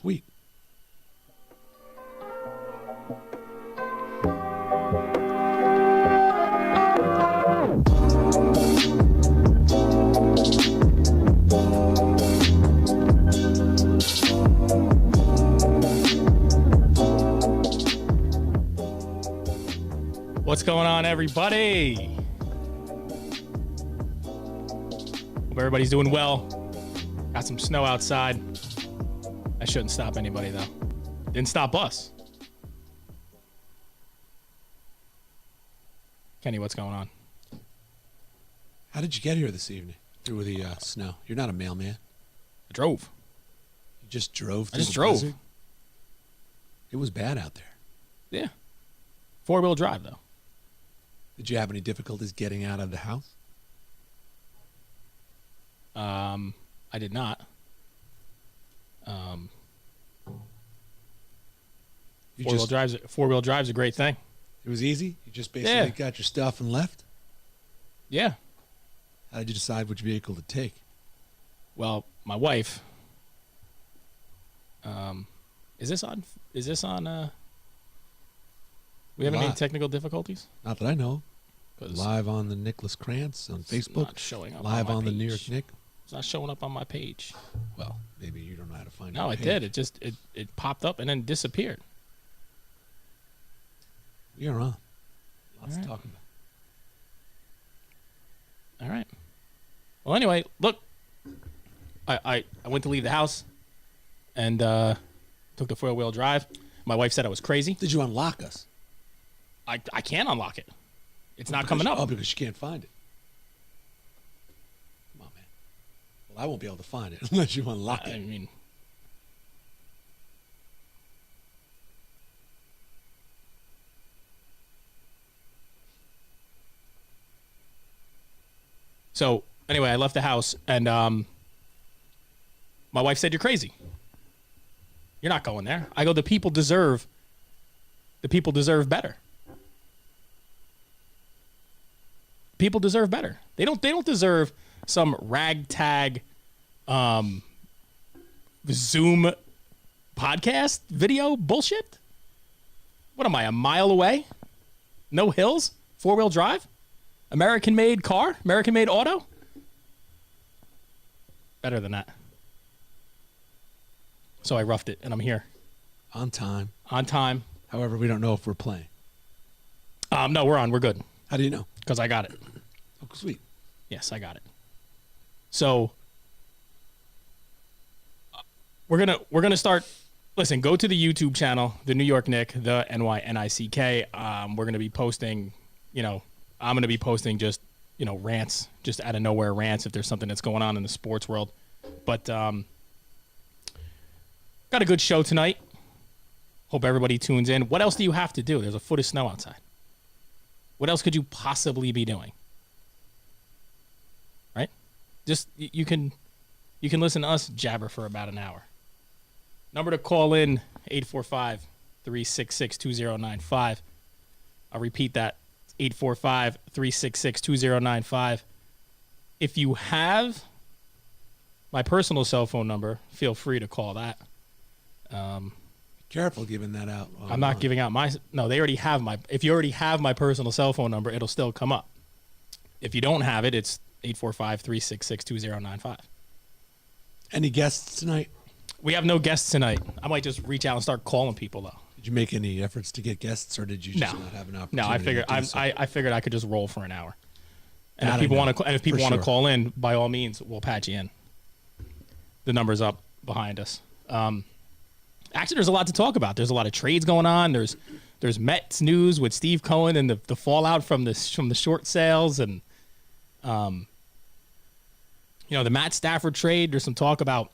Sweet. What's going on, everybody? Hope everybody's doing well. Got some snow outside. That shouldn't stop anybody, though. Didn't stop us. Kenny, what's going on? How did you get here this evening through the snow? You're not a mailman. I drove. You just drove I through just the drove. blizzard? It was bad out there. Yeah. 4-wheel drive, though. Did you have any difficulties getting out of the house? I did not. Four-wheel drive's a great thing. It was easy? You just basically got your stuff and left? Yeah. How did you decide which vehicle to take? Well, my wife. Is this on? We having any technical difficulties? Not that I know. Live on the Nicholas Krantz on Facebook. Not showing up live on the page. New York Nick. It's not showing up on my page. Well, maybe you don't know how to find it. No, it did. It just it popped up and then disappeared. You're on. Lots to talk about. All right. Well, anyway, look. I went to leave the house and took the 4-wheel drive. My wife said I was crazy. Did you unlock us? I can't unlock it. It's not coming up. Oh, because you can't find it. Come on, man. Well, I won't be able to find it unless you unlock it. I mean, so anyway, I left the house and my wife said, "You're crazy. You're not going there." I go, the people deserve better. People deserve better. They don't deserve some ragtag Zoom podcast video bullshit. What am I, a mile away? No hills? 4-wheel drive? American-made car? American-made auto? Better than that. So I roughed it, and I'm here. On time. On time. However, we don't know if we're playing. No, we're on. We're good. How do you know? Because I got it. Oh, sweet. Yes, I got it. So we're gonna start. Listen, go to the YouTube channel, the New York Nick, the NYNICK. We're gonna be posting. I'm gonna be posting just rants, just out of nowhere rants if there's something that's going on in the sports world. But got a good show tonight. Hope everybody tunes in. What else do you have to do? There's a foot of snow outside. What else could you possibly be doing? Right? Just you can listen to us jabber for about an hour. Number to call in 845-366-2095. I'll repeat that. 845-366-2095. If you have my personal cell phone number, feel free to call that. Careful giving that out. I'm not giving out my. No, they already have my. If you already have my personal cell phone number, it'll still come up. If you don't have it, it's 845-366-2095. Any guests tonight? We have no guests tonight. I might just reach out and start calling people though. Did you make any efforts to get guests, or did you just not have an opportunity? No, I figured I figured I could just roll for an hour. And if people want to call in, by all means, we'll patch you in. The number's up behind us. Actually, there's a lot to talk about. There's a lot of trades going on. There's Mets news with Steve Cohen and the fallout from the short sales and the Matt Stafford trade. There's some talk about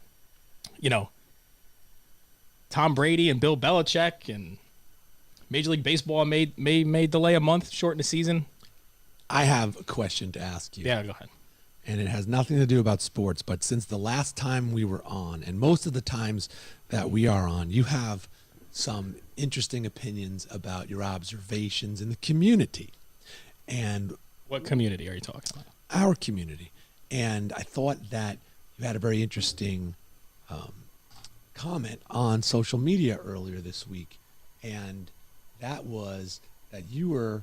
Tom Brady and Bill Belichick, and Major League Baseball may delay a month, shorten the season. I have a question to ask you. Yeah, go ahead. And it has nothing to do about sports, but since the last time we were on, and most of the times that we are on, you have some interesting opinions about your observations in the community. And what community are you talking about? Our community. And I thought that you had a very interesting comment on social media earlier this week, and that was that you were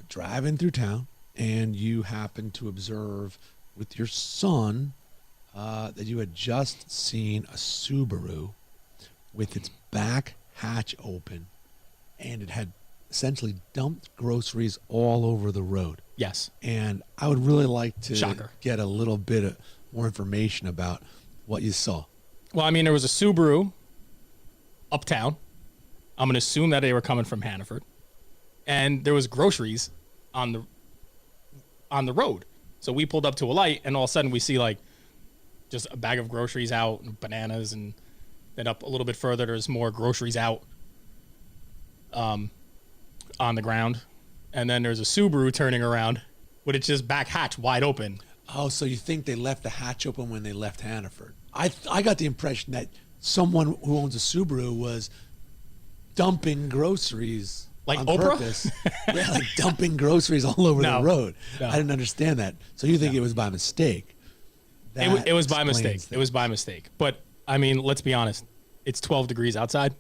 driving through town and you happened to observe with your son that you had just seen a Subaru with its back hatch open, and it had essentially dumped groceries all over the road. Yes. And I would really like to Shocker. get a little bit of more information about what you saw. Well, I mean, there was a Subaru uptown. I'm going to assume that they were coming from Hannaford. And there was groceries on the road. So we pulled up to a light, and all of a sudden we see like just a bag of groceries out, and bananas, and then up a little bit further there's more groceries out on the ground. And then there's a Subaru turning around with its just back hatch wide open. Oh, so you think they left the hatch open when they left Hannaford? I got the impression that someone who owns a Subaru was dumping groceries like on Oprah? purpose. Yeah, like dumping groceries all over the road. No. I didn't understand that. So you think it was by mistake? It was by explains mistake. things. It was by mistake. But, I mean, let's be honest. It's 12 degrees outside,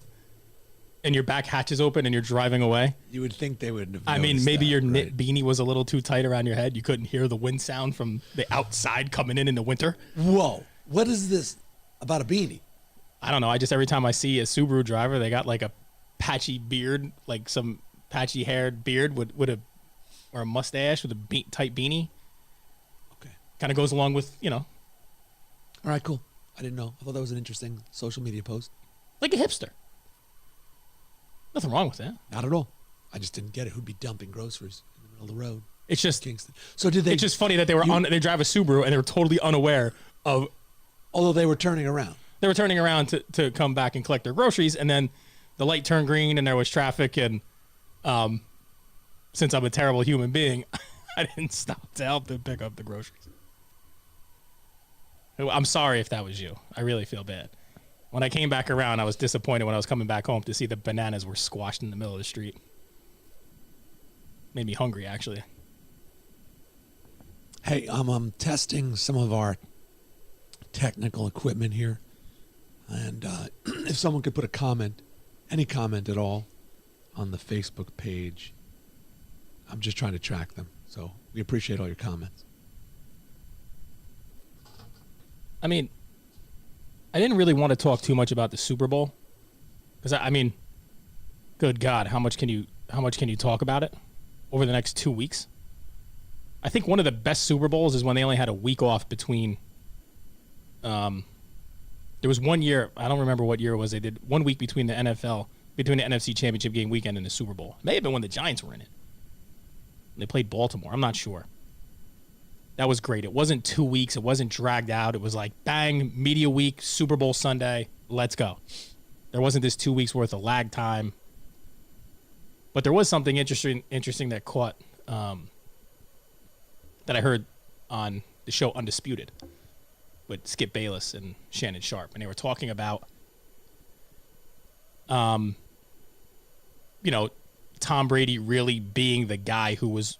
and your back hatch is open, and you're driving away. You would think they would have. I mean, noticed maybe that, your right? knit beanie was a little too tight around your head. You couldn't hear the wind sound from the outside coming in the winter. Whoa! What is this about a beanie? I don't know. I just, every time I see a Subaru driver, they got like a patchy beard, like some patchy haired beard with a, or a mustache with a tight beanie. Okay. Kind of goes along with, you know, All right, cool. I didn't know. I thought that was an interesting social media post. like a hipster. Nothing wrong with that. Not at all. I just didn't get it. Who'd be dumping groceries in the middle of the road? It's just, Kingston. So did they? it's just funny that they were they drive a Subaru and they were totally unaware of. Although they were turning around. They were turning around to come back and collect their groceries, and then the light turned green and there was traffic, and since I'm a terrible human being, I didn't stop to help them pick up the groceries. I'm sorry if that was you. I really feel bad. When I came back around, I was disappointed when I was coming back home to see the bananas were squashed in the middle of the street. Made me hungry, actually. Hey, I'm testing some of our technical equipment here, and if someone could put a comment, any comment at all, on the Facebook page, I'm just trying to track them. So we appreciate all your comments. I mean, I didn't really want to talk too much about the Super Bowl because I mean, good God, how much can you talk about it over the next 2 weeks? I think one of the best Super Bowls is when they only had a week off between. There was 1 year, I don't remember what year it was. They did 1 week between the NFC Championship game weekend and the Super Bowl. It may have been when the Giants were in it. They played Baltimore. I'm not sure. That was great. It wasn't 2 weeks. It wasn't dragged out. It was like, bang, media week, Super Bowl Sunday, let's go. There wasn't this 2 weeks worth of lag time. But there was something interesting that caught, that I heard on the show Undisputed with Skip Bayless and Shannon Sharp. And they were talking about, you know, Tom Brady really being the guy who was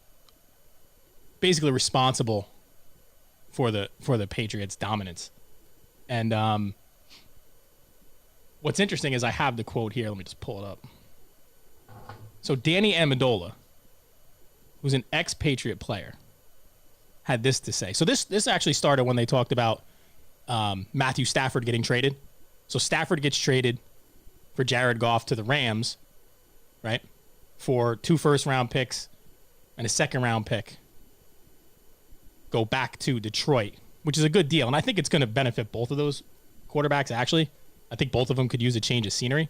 basically responsible for the Patriots' dominance. And what's interesting is I have the quote here. Let me just pull it up. So Danny Amendola, who's an ex-Patriot player, had this to say. So this actually started when they talked about Matthew Stafford getting traded. So Stafford gets traded for Jared Goff to the Rams, right? For 2 first-round picks and a second-round pick. Go back to Detroit, which is a good deal. And I think it's going to benefit both of those quarterbacks, actually. I think both of them could use a change of scenery.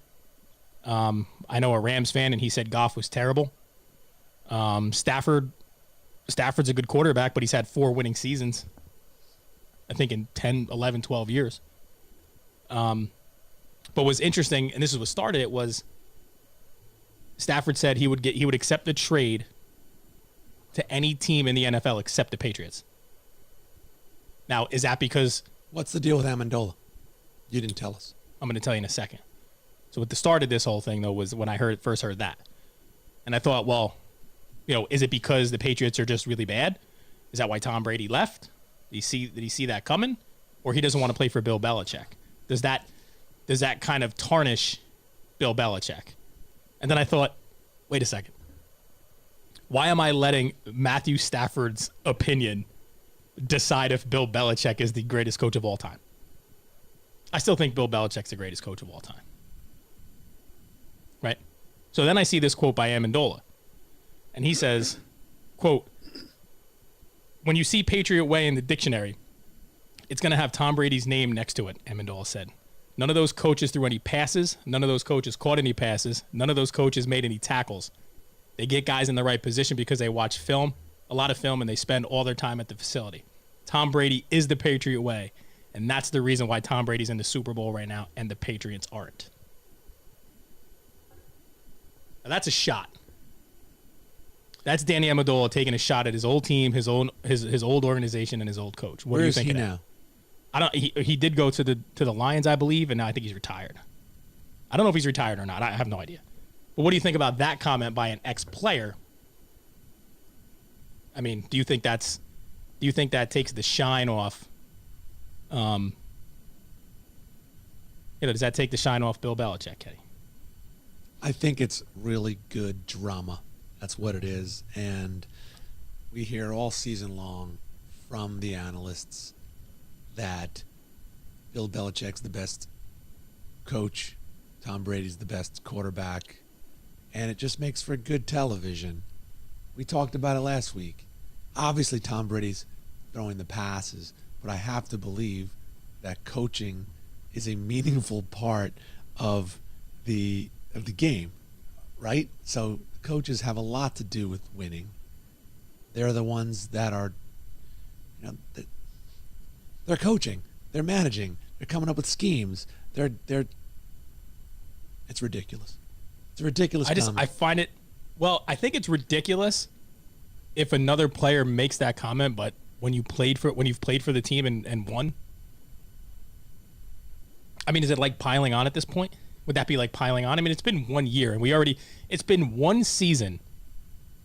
I know a Rams fan, and he said Goff was terrible. Stafford's a good quarterback, but he's had 4 winning seasons, I think, in 10, 11, 12 years. But what's interesting, and this is what started it, was Stafford said he would accept the trade to any team in the NFL except the Patriots. Now, is that because... What's the deal with Amendola? You didn't tell us. I'm going to tell you in a second. So what started this whole thing, though, was when I first heard that. And I thought, well, you know, is it because the Patriots are just really bad? Is that why Tom Brady left? Did he see that coming? Or he doesn't want to play for Bill Belichick? Does that does that kind of tarnish Bill Belichick? And then I thought, wait a second. Why am I letting Matthew Stafford's opinion decide if Bill Belichick is the greatest coach of all time? I still think Bill Belichick's the greatest coach of all time. Right? So then I see this quote by Amendola. And he says, quote, when you see Patriot Way in the dictionary, it's going to have Tom Brady's name next to it, Amendola said. None of those coaches threw any passes. None of those coaches caught any passes. None of those coaches made any tackles. They get guys in the right position because they watch film, a lot of film, and they spend all their time at the facility. Tom Brady is the Patriot Way, and that's the reason why Tom Brady's in the Super Bowl right now and the Patriots aren't. Now, that's a shot. That's Danny Amendola taking a shot at his old team, his old organization, and his old coach. What do you think of that? Where is he now? I don't. He did go to the Lions, I believe, and now I think he's retired. I don't know if he's retired or not. I have no idea. But what do you think about that comment by an ex-player? I mean, do you think that takes the shine off? Does that take the shine off Bill Belichick, Kenny? I think it's really good drama. That's what it is. And we hear all season long from the analysts that Bill Belichick's the best coach, Tom Brady's the best quarterback, and it just makes for good television. We talked about it last week. Obviously, Tom Brady's throwing the passes, but I have to believe that coaching is a meaningful part of the game, right? So coaches have a lot to do with winning. They're the ones that are, they're coaching, they're managing, they're coming up with schemes. It's ridiculous. It's a ridiculous comment. I find it, I think it's ridiculous if another player makes that comment, but when you've played for the team and won, I mean, is it like piling on at this point? Would that be like piling on? I mean, it's been 1 year and it's been one season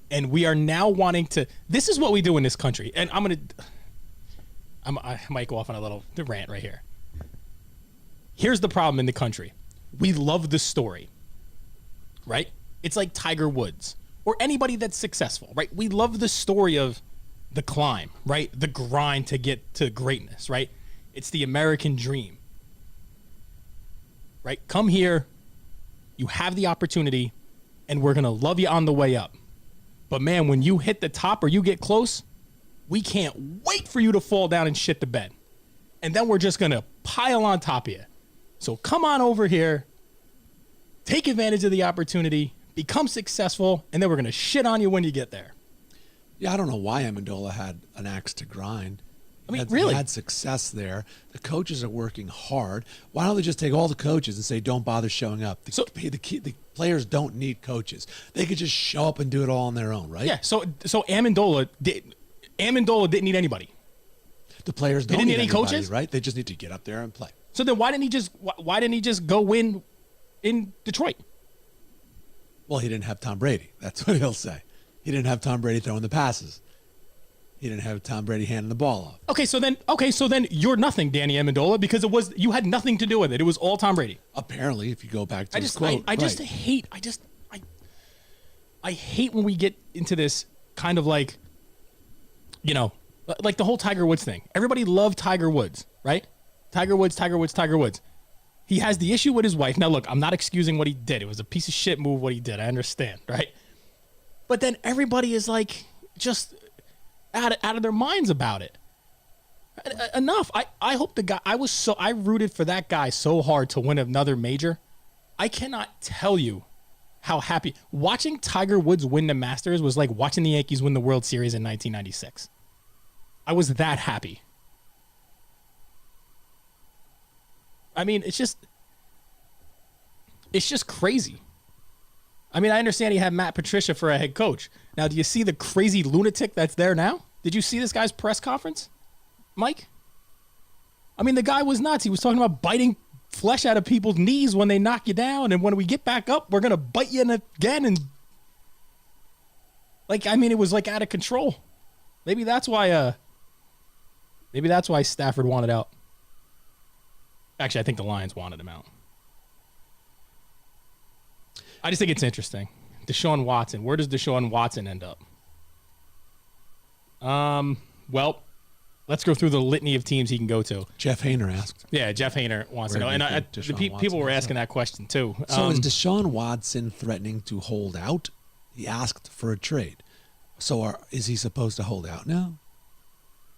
and we are now wanting to, this is what we do in this country. And I might go off on a little rant right here. Here's the problem in the country. We love the story, right? It's like Tiger Woods or anybody that's successful, right? We love the story of the climb, right? The grind to get to greatness, right? It's the American dream, right? Come here, you have the opportunity, and we're going to love you on the way up. But man, when you hit the top or you get close, we can't wait for you to fall down and shit the bed. And then we're just going to pile on top of you. So come on over here, take advantage of the opportunity, become successful, and then we're going to shit on you when you get there. Yeah, I don't know why Amendola had an axe to grind. Really? He had success there. The coaches are working hard. Why don't they just take all the coaches and say, don't bother showing up? The players don't need coaches. They could just show up and do it all on their own, right? Yeah, so Amendola didn't need anybody. The players don't need any anybody, coaches, right? They just need to get up there and play. So then why didn't he just go win in Detroit? Well, he didn't have Tom Brady. That's what he'll say. He didn't have Tom Brady throwing the passes. He didn't have Tom Brady handing the ball off. Okay, so then you're nothing, Danny Amendola, because you had nothing to do with it. It was all Tom Brady. Apparently, if you go back to his quote. I hate when we get into this kind of like the whole Tiger Woods thing. Everybody loved Tiger Woods, right? Tiger Woods. He has the issue with his wife. Now, look, I'm not excusing what he did. It was a piece of shit move what he did. I understand, right? But then everybody is like just out of their minds about it. Enough. I hope the guy, I rooted for that guy so hard to win another major. I cannot tell you how happy. Watching Tiger Woods win the Masters was like watching the Yankees win the World Series in 1996. I was that happy. I mean, it's just crazy. I mean, I understand he had Matt Patricia for a head coach. Now, do you see the crazy lunatic that's there now? Did you see this guy's press conference, Mike? I mean, the guy was nuts. He was talking about biting flesh out of people's knees when they knock you down, and when we get back up, we're going to bite you again. And it was like out of control. Maybe that's why Stafford wanted out. Actually, I think the Lions wanted him out. I just think it's interesting. Deshaun Watson. Where does Deshaun Watson end up? Well, let's go through the litany of teams he can go to. Jeff Hayner asked. Yeah, Jeff Hayner wants to know. And people were asking that question too. So is Deshaun Watson threatening to hold out? He asked for a trade. So is he supposed to hold out now?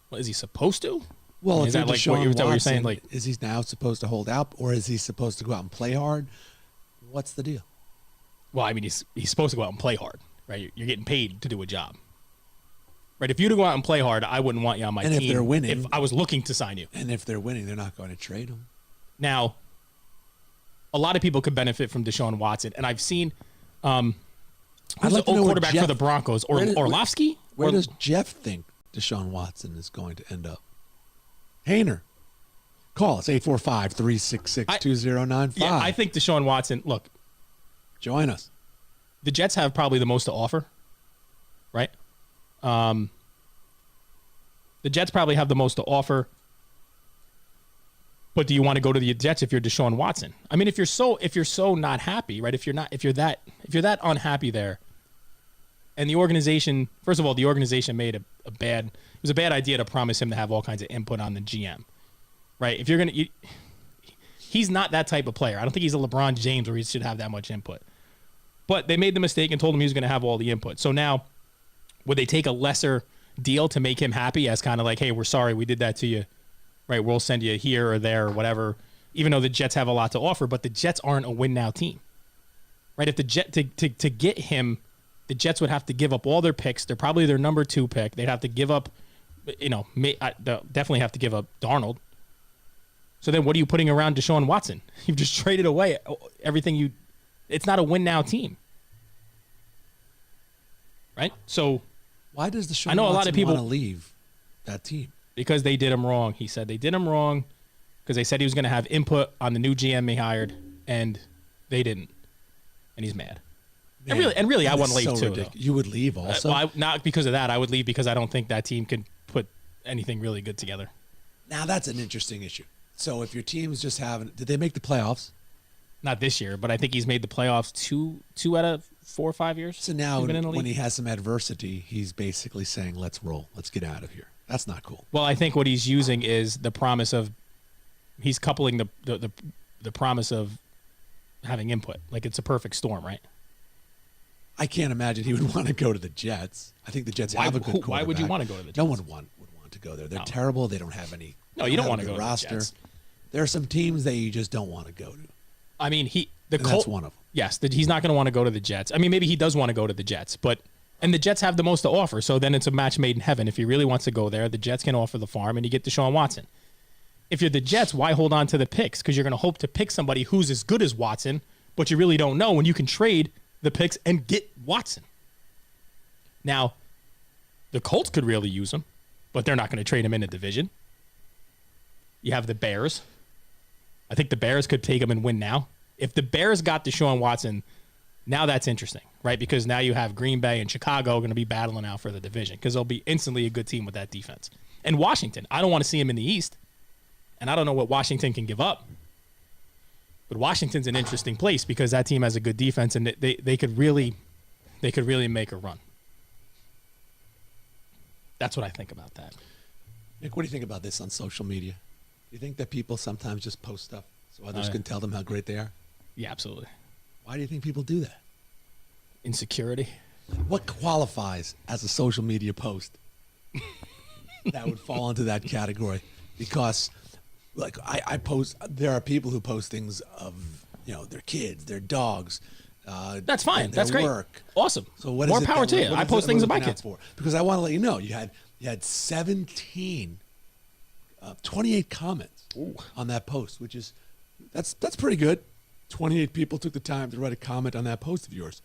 Well, is he supposed to? Well, is that like what you're saying? Like, is he now supposed to hold out, or is he supposed to go out and play hard? What's the deal? Well, I mean, he's supposed to go out and play hard, right? You're getting paid to do a job, right? If you to go out and play hard, I wouldn't want you on my team. And if they're winning, if I was looking to sign you, and if they're winning, they're not going to trade him. Now, a lot of people could benefit from Deshaun Watson, and I've seen who's the old quarterback for the Broncos, Orlovsky. Where does Jeff think Deshaun Watson is going to end up? Hayner. Call us, 845-366-2095. Yeah, I think Deshaun Watson, look. Join us. The Jets have probably the most to offer, right? The Jets probably have the most to offer. But do you want to go to the Jets if you're Deshaun Watson? I mean, if you're so not happy, right? If you're that unhappy there, and the organization, first of all, the organization made it was a bad idea to promise him to have all kinds of input on the GM, right? If you're gonna, he's not that type of player. I don't think he's a LeBron James where he should have that much input. But they made the mistake and told him he was going to have all the input. So now, would they take a lesser deal to make him happy as kind of like, hey, we're sorry we did that to you, right? We'll send you here or there or whatever. Even though the Jets have a lot to offer, but the Jets aren't a win now team, right? If the Jet to get him. The Jets would have to give up all their picks. They're probably their number 2 pick. They'd have to give up, definitely have to give up Darnold. So then what are you putting around Deshaun Watson? You've just traded away everything it's not a win now team. Right? So why does Deshaun I know Watson a lot of people want to leave that team? Because they did him wrong. He said they did him wrong because they said he was going to have input on the new GM he hired, and they didn't. And he's mad. Man, and really, I want to leave too. You would leave also? Well, not because of that. I would leave because I don't think that team could put anything really good together. Now, that's an interesting issue. So if your team's just did they make the playoffs? Not this year, but I think he's made the playoffs two out of 4 or 5 years. So now when he has some adversity, he's basically saying, let's roll. Let's get out of here. That's not cool. Well, I think what he's using is the promise of he's coupling the promise of having input. Like it's a perfect storm, right? I can't imagine he would want to go to the Jets. I think the Jets have a good quarterback. Why would you want to go to the Jets? No one would want to go there. They're terrible. They don't have any. No, you don't want to go to the Jets. There are some teams that you just don't want to go to. I mean, that's one of them. Yes, he's not going to want to go to the Jets. I mean, maybe he does want to go to the Jets, and the Jets have the most to offer. So then it's a match made in heaven. If he really wants to go there, the Jets can offer the farm, and you get Deshaun Watson. If you're the Jets, why hold on to the picks? Because you're going to hope to pick somebody who's as good as Watson, but you really don't know when you can trade the picks and get Watson. Now, the Colts could really use him, but they're not going to trade him in a division. You have the Bears. I think the Bears could take him and win now. If the Bears got Deshaun Watson, now that's interesting, right? Because now you have Green Bay and Chicago going to be battling out for the division because they'll be instantly a good team with that defense. And Washington, I don't want to see him in the East, and I don't know what Washington can give up. But Washington's an interesting place because that team has a good defense, and they could really make a run. That's what I think about that. Nick, what do you think about this on social media? Do you think that people sometimes just post stuff so others can tell them how great they are? Yeah, absolutely. Why do you think people do that? Insecurity. What qualifies as a social media post that would fall into that category? Because, like, I post, there are people who post things of, their kids, their dogs. That's fine. That's great. Work. Awesome. So what more is it power to you. I post things of my kids. Because I want to let you know, you had 28 comments on that post, which is that's pretty good. 28 people took the time to write a comment on that post of yours.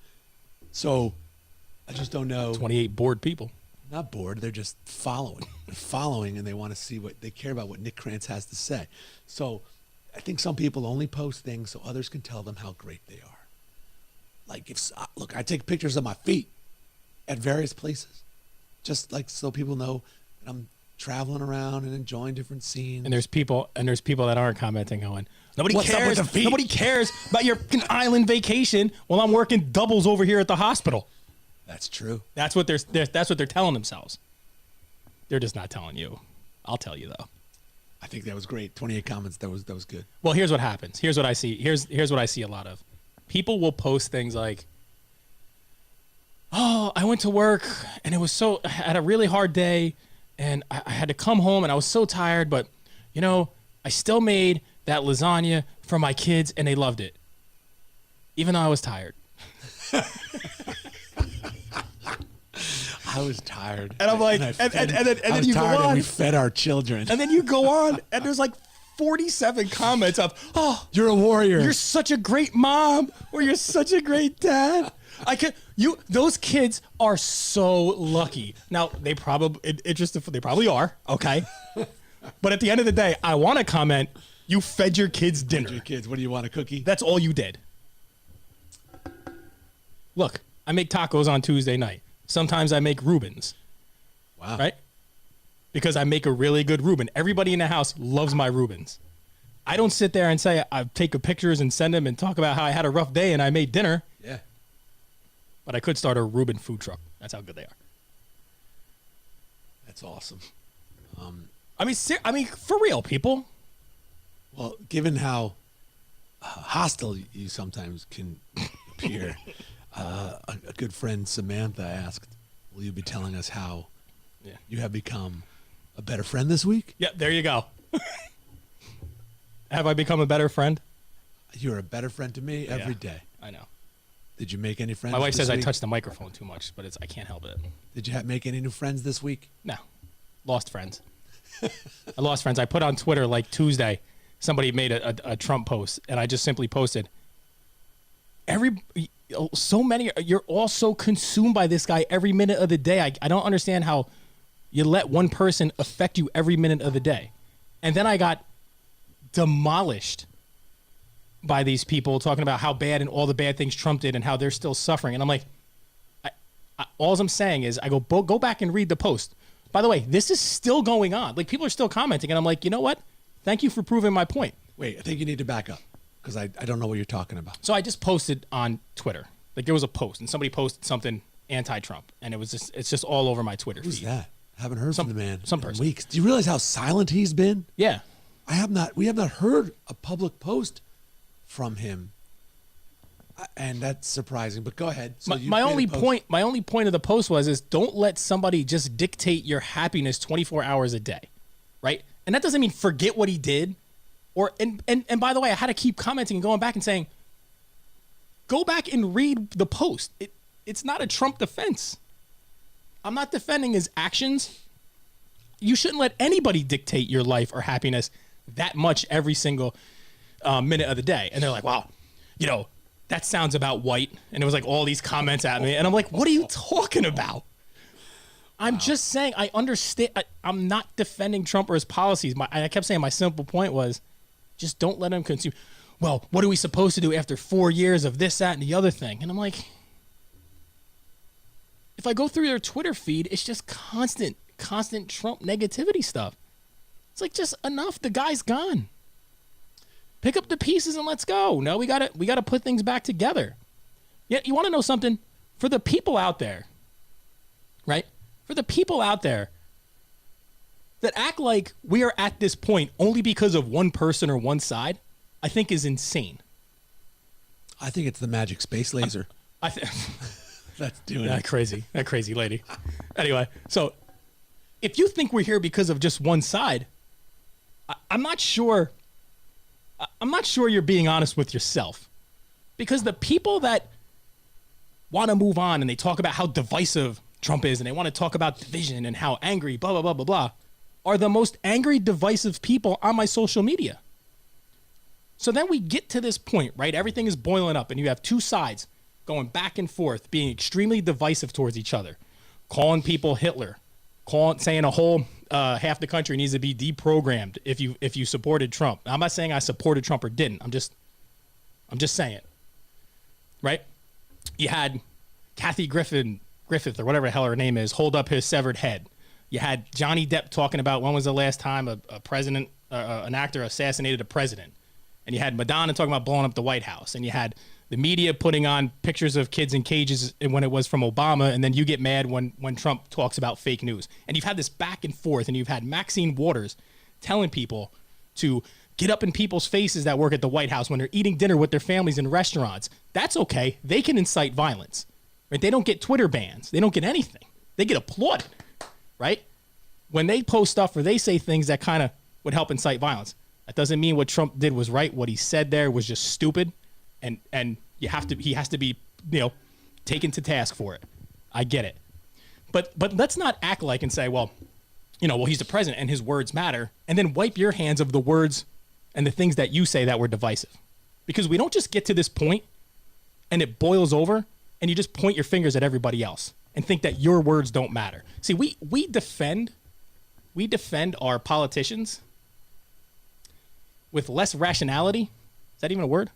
So I just don't know. 28 bored people. Not bored. They're just following. They're following, and they want to see what they care about what Nick Krantz has to say. So I think some people only post things so others can tell them how great they are. Like I take pictures of my feet at various places, just like so people know that I'm traveling around and enjoying different scenes. And there's people that aren't commenting going, Nobody What's up with cares. the feet? Nobody cares about your fucking island vacation while I'm working doubles over here at the hospital. That's true. That's what they're telling themselves. They're just not telling you. I'll tell you though. I think that was great. 28 comments. That was good. Well, here's what happens. Here's what I see. Here's what I see a lot of. People will post things like, "Oh, I went to work and I had a really hard day, and I had to come home and I was so tired, but I still made that lasagna for my kids and they loved it, even though I was tired." I was tired, and I'm like, and then you go on. And we fed our children, and then you go on, and there's like 47 comments of, "Oh, you're a warrior. You're such a great mom, or you're such a great dad." Those kids are so lucky. Now they probably are, okay. But at the end of the day, I want to comment, you fed your kids dinner. Your kids, what do you want, a cookie? That's all you did. Look, I make tacos on Tuesday night. Sometimes I make Reubens. Wow. Right? Because I make a really good Reuben. Everybody in the house loves my Reubens. I don't sit there and say I take pictures and send them and talk about how I had a rough day and I made dinner. Yeah. But I could start a Reuben food truck. That's how good they are. That's awesome. I mean, for real, people. Well, given how hostile you sometimes can appear, a good friend Samantha asked, "Will you be telling us how you have become a better friend this week?" Yeah, there you go. Have I become a better friend? You're a better friend to me every day. I know. Did you make any friends? My wife says week? I touch the microphone too much, but I can't help it. Did you make any new friends this week? No. Lost friends. I lost friends. I put on Twitter like Tuesday, somebody made a Trump post, and I just simply posted, so many, you're all so consumed by this guy every minute of the day. I don't understand how you let one person affect you every minute of the day. And then I got demolished by these people talking about how bad and all the bad things Trump did and how they're still suffering. And I'm like, all I'm saying is I go back and read the post. By the way, this is still going on. Like, people are still commenting, and I'm like, you know what? Thank you for proving my point. Wait, I think you need to back up because I don't know what you're talking about. So I just posted on Twitter. Like, there was a post, and somebody posted something anti-Trump, and it's just all over my Twitter Who's feed. that? I haven't heard from the man some in person. weeks. Do you realize how silent he's been? Yeah. We have not heard a public post from him, and that's surprising. But go ahead. So my only point of the post is don't let somebody just dictate your happiness 24 hours a day, right? And that doesn't mean forget what he did, and by the way, I had to keep commenting and going back and saying, go back and read the post. It's not a Trump defense. I'm not defending his actions. You shouldn't let anybody dictate your life or happiness that much every single minute of the day. And they're like, wow, that sounds about white. And it was like all these comments at me. And I'm like, what are you talking about? I'm just saying, I understand. I'm not defending Trump or his policies. I kept saying my simple point was just don't let him consume. Well, what are we supposed to do after 4 years of this, that, and the other thing? And I'm like, if I go through their Twitter feed, it's just constant Trump negativity stuff. It's like, just enough. The guy's gone. Pick up the pieces and let's go. No, we gotta put things back together. Yeah, you want to know something? For the people out there, right? For the people out there that act like we are at this point only because of one person or one side, I think is insane. I think it's the magic space laser. That's doing that it. That crazy lady. Anyway, so if you think we're here because of just one side, I'm not sure you're being honest with yourself, because the people that want to move on and they talk about how divisive Trump is and they want to talk about division and how angry, blah, blah, blah, blah, blah, are the most angry, divisive people on my social media. So then we get to this point, right? Everything is boiling up and you have two sides going back and forth, being extremely divisive towards each other, calling people Hitler, saying a whole half the country needs to be deprogrammed if you supported Trump. I'm not saying I supported Trump or didn't. I'm just saying, right? You had Kathy Griffith or whatever the hell her name is hold up his severed head. You had Johnny Depp talking about when was the last time a president, an actor assassinated a president. and you had Madonna talking about blowing up the White House, and you had the media putting on pictures of kids in cages when it was from Obama, and then you get mad when Trump talks about fake news. And you've had this back and forth, and you've had Maxine Waters telling people to get up in people's faces that work at the White House when they're eating dinner with their families in restaurants. That's okay. They can incite violence, right? They don't get Twitter bans. They don't get anything. They get applauded, right? When they post stuff or they say things that kind of would help incite violence. That doesn't mean what Trump did was right. What he said there was just stupid, and he has to be, taken to task for it. I get it. But let's not act like and say, well, he's the president and his words matter, and then wipe your hands of the words and the things that you say that were divisive. Because we don't just get to this point and it boils over and you just point your fingers at everybody else and think that your words don't matter. See, we defend our politicians with less rationality. Is that even a word?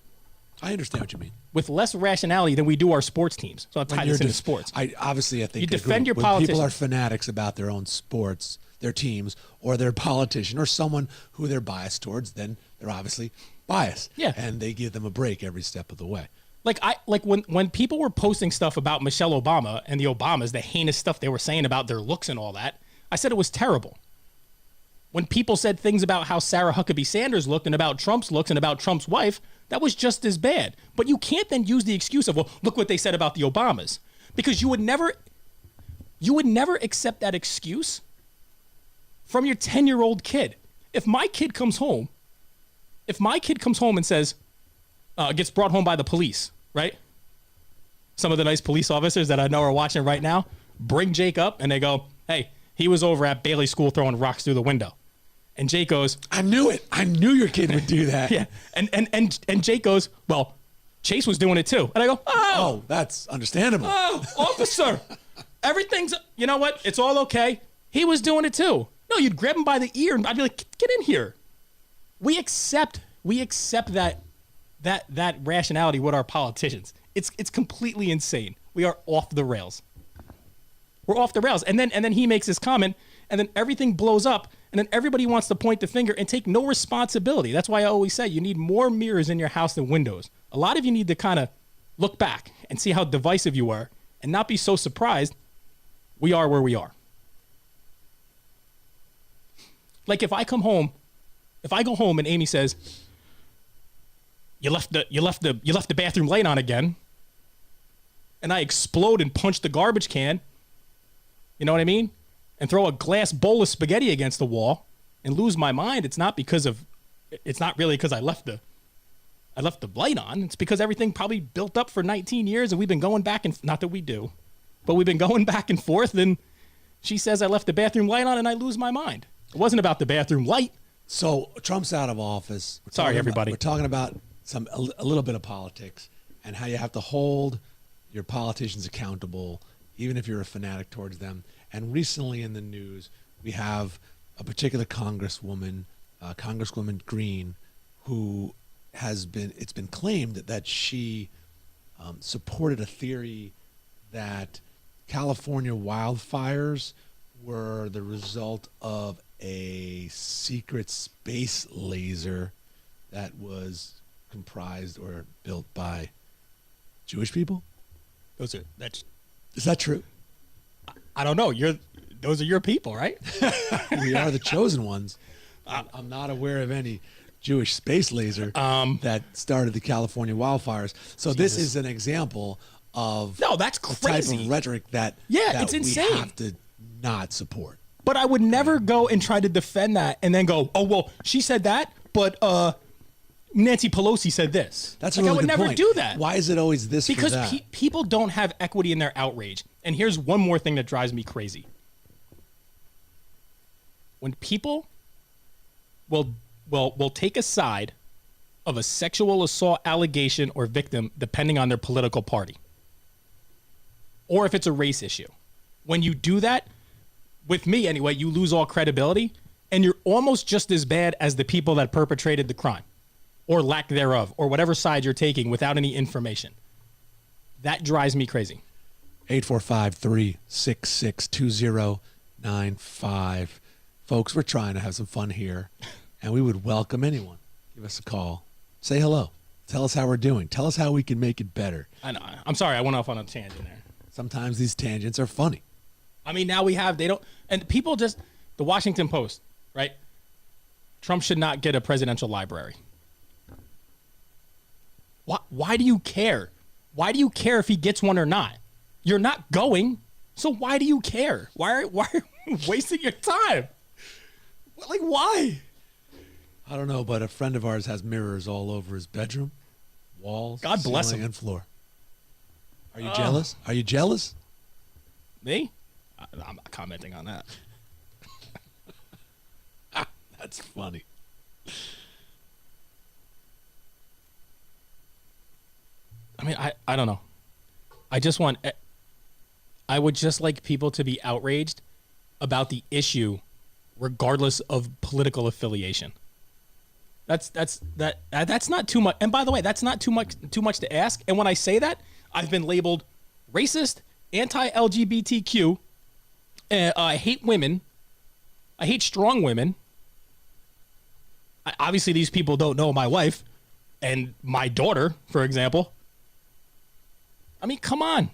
I understand what you mean. With less rationality than we do our sports teams. So I'll tie this into sports. I think you defend your when politicians. People are fanatics about their own sports, their teams, or their politician, or someone who they're biased towards, then they're obviously biased. Yeah. And they give them a break every step of the way. When people were posting stuff about Michelle Obama and the Obamas, the heinous stuff they were saying about their looks and all that, I said it was terrible. When people said things about how Sarah Huckabee Sanders looked and about Trump's looks and about Trump's wife, that was just as bad. But you can't then use the excuse of, well, look what they said about the Obamas. Because you would never accept that excuse from your 10-year-old kid. If my kid comes home and says, gets brought home by the police, right? Some of the nice police officers that I know are watching right now bring Jake up and they go, hey, he was over at Bailey School throwing rocks through the window. And Jake goes, I knew it. I knew your kid would do that. Yeah. And Jake goes, well, Chase was doing it too. And I go, oh, that's understandable. Oh, officer, everything's, you know what? It's all okay. He was doing it too. No, you'd grab him by the ear and I'd be like, get in here. We accept that rationality with our politicians. It's completely insane. We are off the rails. We're off the rails. And then he makes this comment and then everything blows up and then everybody wants to point the finger and take no responsibility. That's why I always say you need more mirrors in your house than windows. A lot of you need to kind of look back and see how divisive you are and not be so surprised we are where we are. Like if I go home and Amy says, you left the bathroom light on again, and I explode and punch the garbage can, you know what I mean? And throw a glass bowl of spaghetti against the wall and lose my mind, it's not really because I left the light on. It's because everything probably built up for 19 years and we've been going back and not that we do, but we've been going back and forth and she says I left the bathroom light on and I lose my mind. It wasn't about the bathroom light. So Trump's out of office. Sorry, everybody. We're talking about a little bit of politics and how you have to hold your politicians accountable, even if you're a fanatic towards them. And recently in the news, we have a particular Congresswoman, Congresswoman Green, who it's been claimed that she supported a theory that California wildfires were the result of a secret space laser that was comprised or built by Jewish people. Is that true? I don't know. Those are your people, right? We are the chosen ones. I'm not aware of any Jewish space laser that started the California wildfires. So this is an example of that's crazy. Type of rhetoric that it's insane. We have to not support. But I would never go and try to defend that and then go, oh well, she said that, but Nancy Pelosi said this. That's a really I would good never point. do that. Why is it always this? Because for that? People don't have equity in their outrage. And here's one more thing that drives me crazy. When people will take a side of a sexual assault allegation or victim depending on their political party, or if it's a race issue. When you do that, with me anyway, you lose all credibility, and you're almost just as bad as the people that perpetrated the crime, or lack thereof, or whatever side you're taking without any information. That drives me crazy. 845-366-2095. Folks, we're trying to have some fun here, and we would welcome anyone. Give us a call. Say hello. Tell us how we're doing. Tell us how we can make it better. I know. I'm sorry. I went off on a tangent there. Sometimes these tangents are funny. I mean, now and people just, the Washington Post, right? Trump should not get a presidential library. Why do you care? Why do you care if he gets one or not? You're not going, so why do you care? Why are you wasting your time? Like, why? I don't know, but a friend of ours has mirrors all over his bedroom, walls, God bless ceiling, him. and floor. Are you jealous? Are you jealous? Me? I'm not commenting on that. That's funny. I mean, I don't know. I would just like people to be outraged about the issue regardless of political affiliation. That's not too much. And by the way, that's not too much to ask. And when I say that, I've been labeled racist, anti-LGBTQ, I hate women. I hate strong women. Obviously, these people don't know my wife and my daughter, for example. I mean, come on.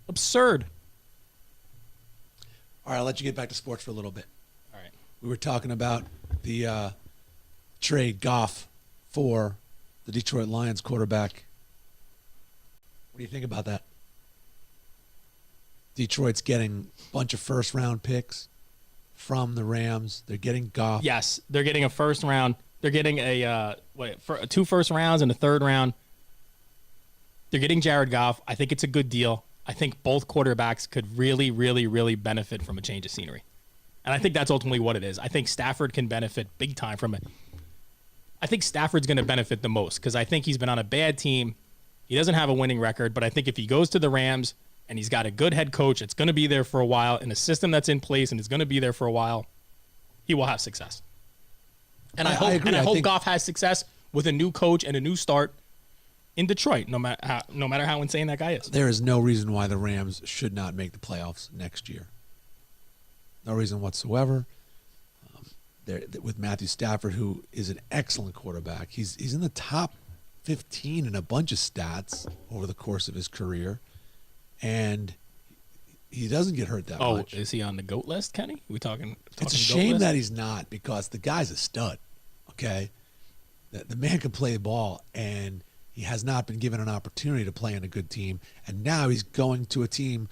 Absurd. All right, I'll let you get back to sports for a little bit. All right. We were talking about the trade Goff for the Detroit Lions quarterback. What do you think about that? Detroit's getting a bunch of first-round picks from the Rams. They're getting Goff. Yes, they're getting a first round. They're getting two first rounds and a third round. They're getting Jared Goff. I think it's a good deal. I think both quarterbacks could really, really, really benefit from a change of scenery. And I think that's ultimately what it is. I think Stafford can benefit big time from it. I think Stafford's going to benefit the most because I think he's been on a bad team. He doesn't have a winning record, but I think if he goes to the Rams and he's got a good head coach, it's going to be there for a while, in a system that's in place and it's going to be there for a while, he will have success. And I hope Goff has success with a new coach and a new start in Detroit, no matter how insane that guy is. There is no reason why the Rams should not make the playoffs next year. No reason whatsoever. With Matthew Stafford, who is an excellent quarterback. He's in the top 15 in a bunch of stats over the course of his career. And he doesn't get hurt that much. Oh, is he on the GOAT list, Kenny? We talking it's a shame that he's not, because the guy's a stud, okay? The man can play the ball, and he has not been given an opportunity to play on a good team. And now he's going to a team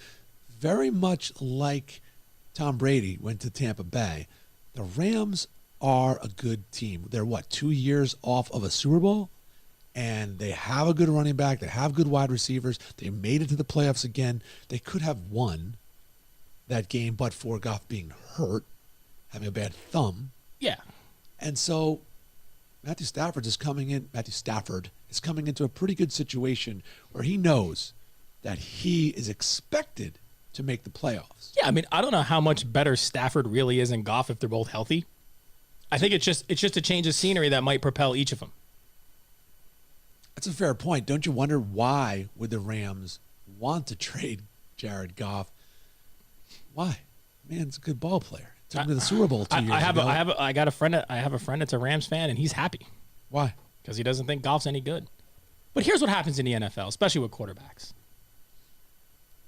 very much like Tom Brady went to Tampa Bay. The Rams are a good team. They're, 2 years off of a Super Bowl? And they have a good running back. They have good wide receivers. They made it to the playoffs again. They could have won that game, but for Goff being hurt, having a bad thumb. Yeah. And so Matthew Stafford is coming into a pretty good situation where he knows that he is expected to make the playoffs. Yeah, I mean, I don't know how much better Stafford really is than Goff if they're both healthy. I think it's just a change of scenery that might propel each of them. That's a fair point. Don't you wonder why would the Rams want to trade Jared Goff? Why? Man's a good ball player. Took him to the Super Bowl 2 years ago. I have a friend that's a Rams fan, and he's happy. Why? Because he doesn't think Goff's any good. But here's what happens in the NFL, especially with quarterbacks.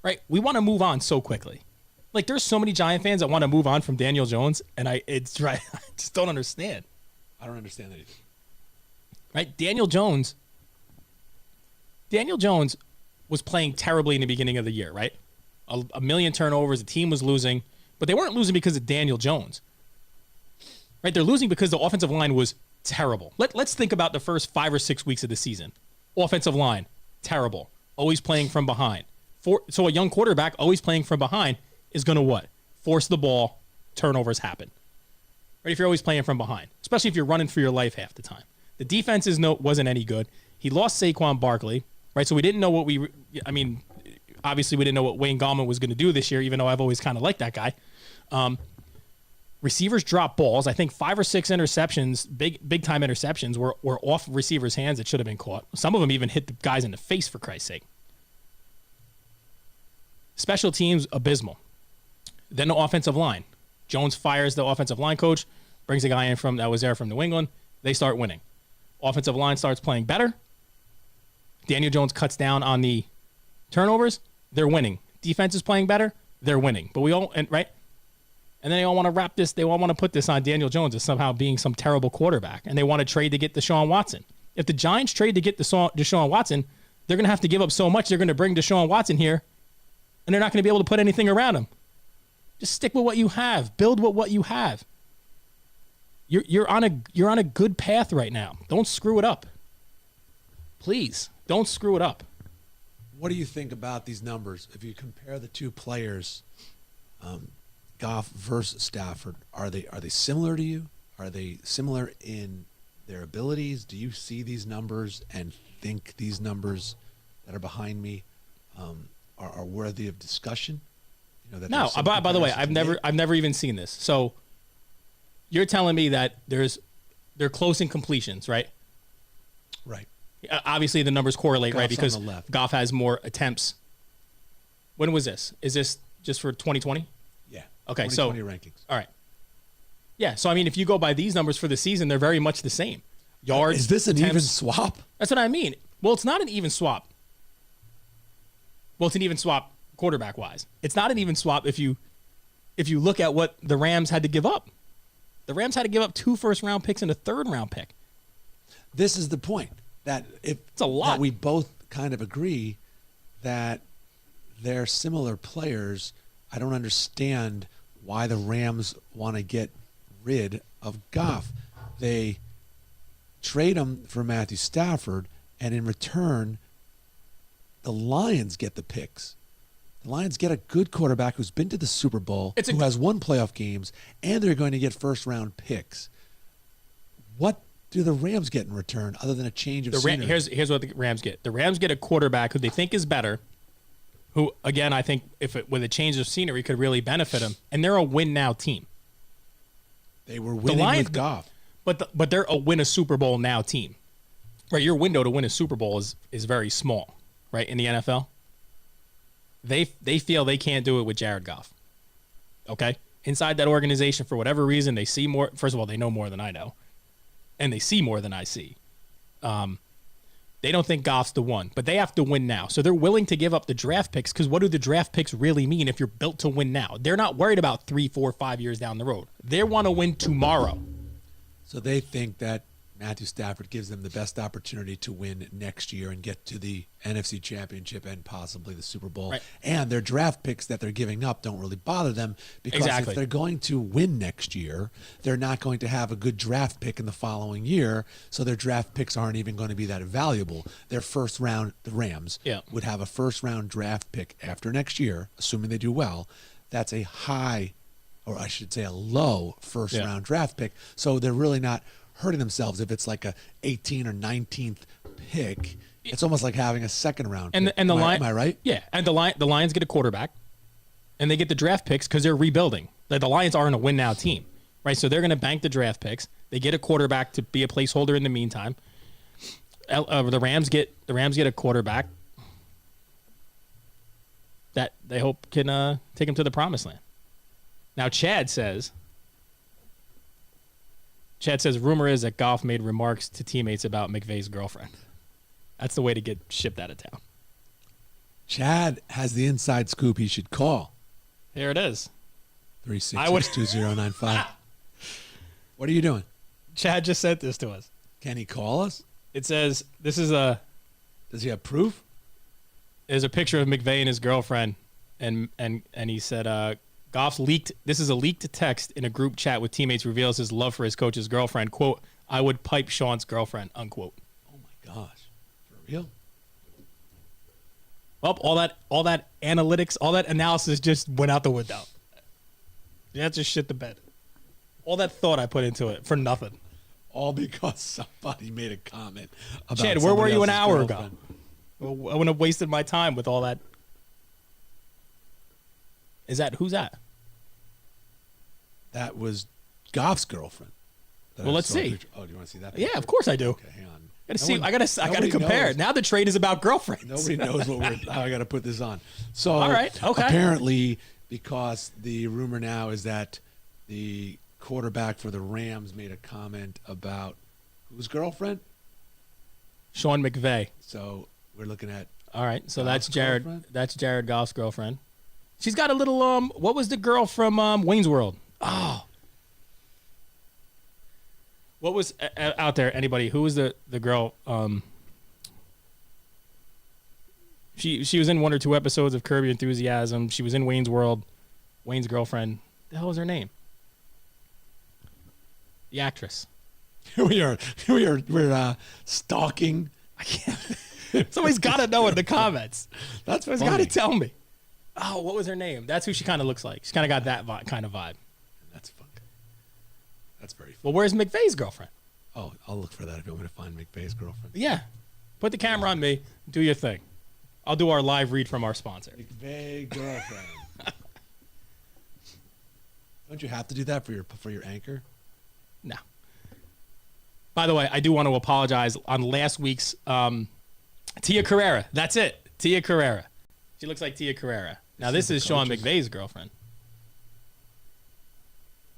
Right? We want to move on so quickly. Like, there's so many Giant fans that want to move on from Daniel Jones, and I just don't understand. I don't understand that either. Right? Daniel Jones was playing terribly in the beginning of the year, right? A million turnovers, the team was losing, but they weren't losing because of Daniel Jones. Right? They're losing because the offensive line was terrible. Let's think about the first 5 or 6 weeks of the season. Offensive line, terrible. Always playing from behind. So a young quarterback always playing from behind is going to what? Force the ball, turnovers happen. Right? If you're always playing from behind, especially if you're running for your life half the time. The defense wasn't any good. He lost Saquon Barkley, right? So we didn't know obviously we didn't know what Wayne Gallman was going to do this year, even though I've always kind of liked that guy. Receivers dropped balls. I think 5 or 6 interceptions, big time interceptions, were off receivers' hands that should have been caught. Some of them even hit the guys in the face, for Christ's sake. Special teams, abysmal. Then the offensive line. Jones fires the offensive line coach, brings a guy in that was there from New England. They start winning. Offensive line starts playing better. Daniel Jones cuts down on the turnovers. They're winning. Defense is playing better. They're winning. But we all, right? And then they all want to wrap this. They all want to put this on Daniel Jones as somehow being some terrible quarterback. And they want to trade to get Deshaun Watson. If the Giants trade to get Deshaun Watson, they're going to have to give up so much. They're going to bring Deshaun Watson here, and they're not going to be able to put anything around him. Just stick with what you have. Build with what you have. You're on a good path right now. Don't screw it up. Please, don't screw it up. What do you think about these numbers? If you compare the two players, Goff versus Stafford, are they similar to you? Are they similar in their abilities? Do you see these numbers and think these numbers that are behind me are worthy of discussion? You know, that no. By the way, I've never even seen this. So you're telling me that they're close in completions, right? Right. Obviously, the numbers correlate, Goff's right? Because on the left. Goff has more attempts. When was this? Is this just for 2020? Yeah. Okay, 2020 so rankings. All right. Yeah, so I mean, if you go by these numbers for the season, they're very much the same. Yards. Is this an attempts, even swap? That's what I mean. Well, it's not an even swap. Well, it's an even swap quarterback wise. It's not an even swap if you look at what the Rams had to give up. The Rams had to give up 2 first-round picks and a third-round pick. This is the point. It's a lot. That we both kind of agree that they're similar players. I don't understand why the Rams want to get rid of Goff. They trade him for Matthew Stafford, and in return, the Lions get the picks. The Lions get a good quarterback who's been to the Super Bowl, who has won playoff games, and they're going to get first-round picks. What do the Rams get in return other than a change of scenery? Here's what the Rams get. The Rams get a quarterback who they think is better, who, again, I think with a change of scenery could really benefit them, and they're a win-now team. They were winning with Goff. But they're a win a Super Bowl now team. Right, your window to win a Super Bowl is very small, right, in the NFL. They feel they can't do it with Jared Goff. Okay? Inside that organization, for whatever reason, they see more. First of all, they know more than I know. And they see more than I see. They don't think Goff's the one, but they have to win now. So they're willing to give up the draft picks, because what do the draft picks really mean if you're built to win now? They're not worried about 3, 4, 5 years down the road. They want to win tomorrow. So they think that Matthew Stafford gives them the best opportunity to win next year and get to the NFC Championship and possibly the Super Bowl. Right. And their draft picks that they're giving up don't really bother them, because if they're going to win next year, they're not going to have a good draft pick in the following year, so their draft picks aren't even going to be that valuable. Their first round, the Rams, would have a first-round draft pick after next year, assuming they do well. That's a high, or I should say a low first-round draft pick, so they're really not hurting themselves if it's like a 18th or 19th pick. It's almost like having a second-round pick. And am I right? Yeah, and the Lions get a quarterback, and they get the draft picks because they're rebuilding. The Lions aren't a win-now team, right? So they're going to bank the draft picks. They get a quarterback to be a placeholder in the meantime. The Rams get a quarterback that they hope can take them to the promised land. Now, Chad says, rumor is that Goff made remarks to teammates about McVay's girlfriend. That's the way to get shipped out of town. Chad has the inside scoop he should call. Here it is. 366-2095. What are you doing? Chad just sent this to us. Can he call us? It says, does he have proof? There's a picture of McVay and his girlfriend, and he said, Goff's leaked. This is a leaked text in a group chat with teammates reveals his love for his coach's girlfriend. Quote, "I would pipe Sean's girlfriend." Unquote. Oh my gosh, for real? Well, all that analytics, all that analysis just went out the window. That just shit the bed. All that thought I put into it for nothing. All because somebody made a comment about Chad, where were you an hour ago? I wouldn't have wasted my time with all that. Who's that? That was Goff's girlfriend. Well, let's see. Oh, do you want to see that? Yeah, of course I do. Okay, hang on. I gotta compare. Now the trade is about girlfriends. Nobody knows how I got to put this on. So, all right, okay. Apparently, because the rumor now is that the quarterback for the Rams made a comment about whose girlfriend? Sean McVay. So we're looking at. All right, so Goff's that's Jared. girlfriend? That's Jared Goff's girlfriend. She's got a little. What was the girl from Wayne's World? Oh. What was out there? Anybody? Who was the girl? She was in 1 or 2 episodes of Curb Your Enthusiasm. She was in Wayne's World. Wayne's girlfriend. The hell was her name? The actress. Here we are. We're stalking. I can't. Somebody's got to know in the comments. That's Somebody's got to tell me. Oh, what was her name? That's who she kind of looks like. She's kind of got that kind of vibe. That's fun. That's very fun. Well, where's McVay's girlfriend? Oh, I'll look for that if you want me to find McVay's girlfriend. Yeah. Put the camera on me. Do your thing. I'll do our live read from our sponsor. McVay girlfriend. Don't you have to do that for your anchor? No. By the way, I do want to apologize on last week's Tia Carrera. That's it. Tia Carrera. She looks like Tia Carrera. Now this is Sean McVay's girlfriend.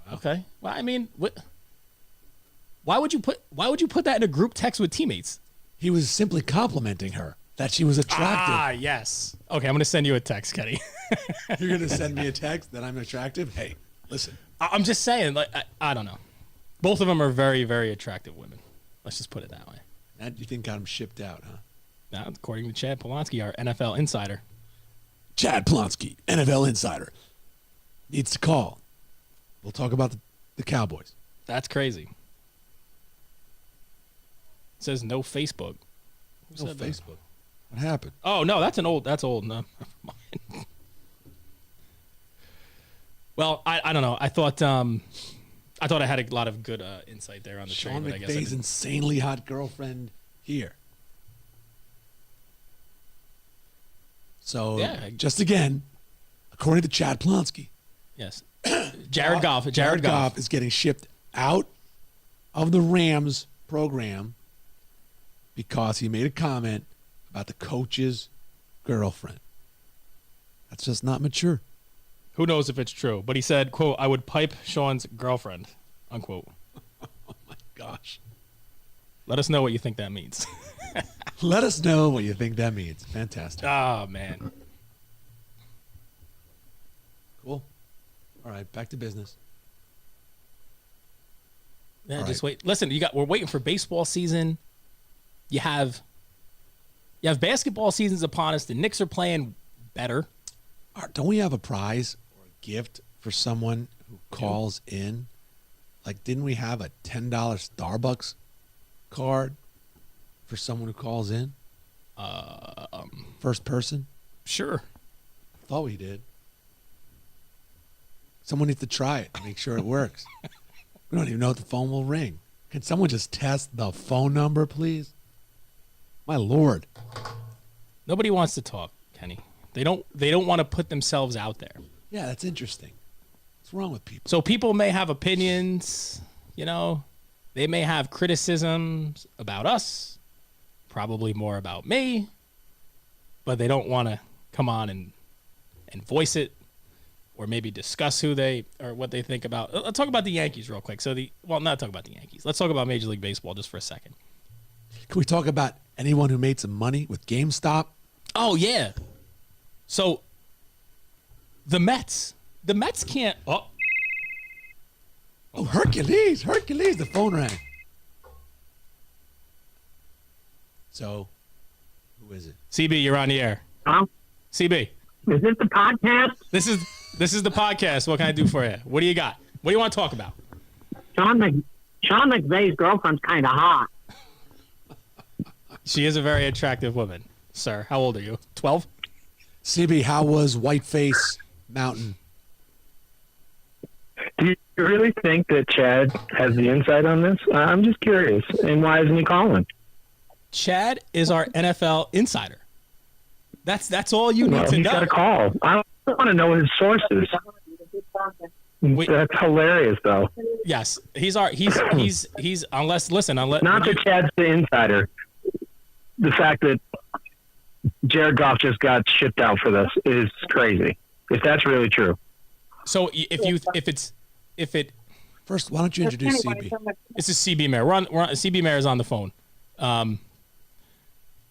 Wow. Okay. Well, I mean, why would you put that in a group text with teammates? He was simply complimenting her that she was attractive. Ah, yes. Okay, I'm going to send you a text, Kenny. You're going to send me a text that I'm attractive? Hey, listen. I'm just saying, like, I don't know. Both of them are very, very attractive women. Let's just put it that way. That you think got him shipped out, huh? Now, according to Chad Polanski, our NFL insider. Chad Polanski, NFL insider, needs to call. We'll talk about the Cowboys. That's crazy. It says no Facebook. No Facebook. What happened? Oh, no, that's old. No, never mind. Well, I don't know. I thought I had a lot of good insight there on the Sean trade. But McVay's insanely hot girlfriend here. So, yeah. just again, according to Chad Polanski, yes, Jared Goff is getting shipped out of the Rams program because he made a comment about the coach's girlfriend. That's just not mature. Who knows if it's true? But he said, "quote I would pipe Sean's girlfriend," unquote. Oh my gosh! Let us know what you think that means. Let us know what you think that means. Fantastic. Oh man. Cool. All right, back to business. Yeah, just wait. Listen, we're waiting for baseball season. You have basketball seasons upon us. The Knicks are playing better. Don't we have a prize or a gift for someone who calls in? Like, didn't we have a $10 Starbucks card for someone who calls in? First person? Sure. I thought we did. Someone needs to try it and make sure it works. We don't even know if the phone will ring. Can someone just test the phone number, please? My Lord. Nobody wants to talk, Kenny. They don't want to put themselves out there. Yeah, that's interesting. What's wrong with people? So people may have opinions, they may have criticisms about us, probably more about me, but they don't want to come on and voice it or maybe discuss who they or what they think about. Let's talk about the Yankees real quick. Not talk about the Yankees. Let's talk about Major League Baseball just for a second. Can we talk about anyone who made some money with GameStop? Oh, yeah. So the Mets can't. Oh, Hercules, the phone rang. So, who is it? CB, you're on the air. Huh? CB. Is this the podcast? This is the podcast. What can I do for you? What do you got? What do you want to talk about? Sean McVay's girlfriend's kind of hot. She is a very attractive woman, sir. How old are you? 12? CB, how was Whiteface Mountain? Do you really think that Chad has the insight on this? I'm just curious. And why isn't he calling? Chad is our NFL insider. That's all you need to He's know. got to call. I want to know his sources. That's hilarious, though. Yes, he's unless Not that Chad's the insider. The fact that Jared Goff just got shipped out for this is crazy. If that's really true. So First, why don't you introduce CB? This is CB Mayer. CB Mayer is on the phone.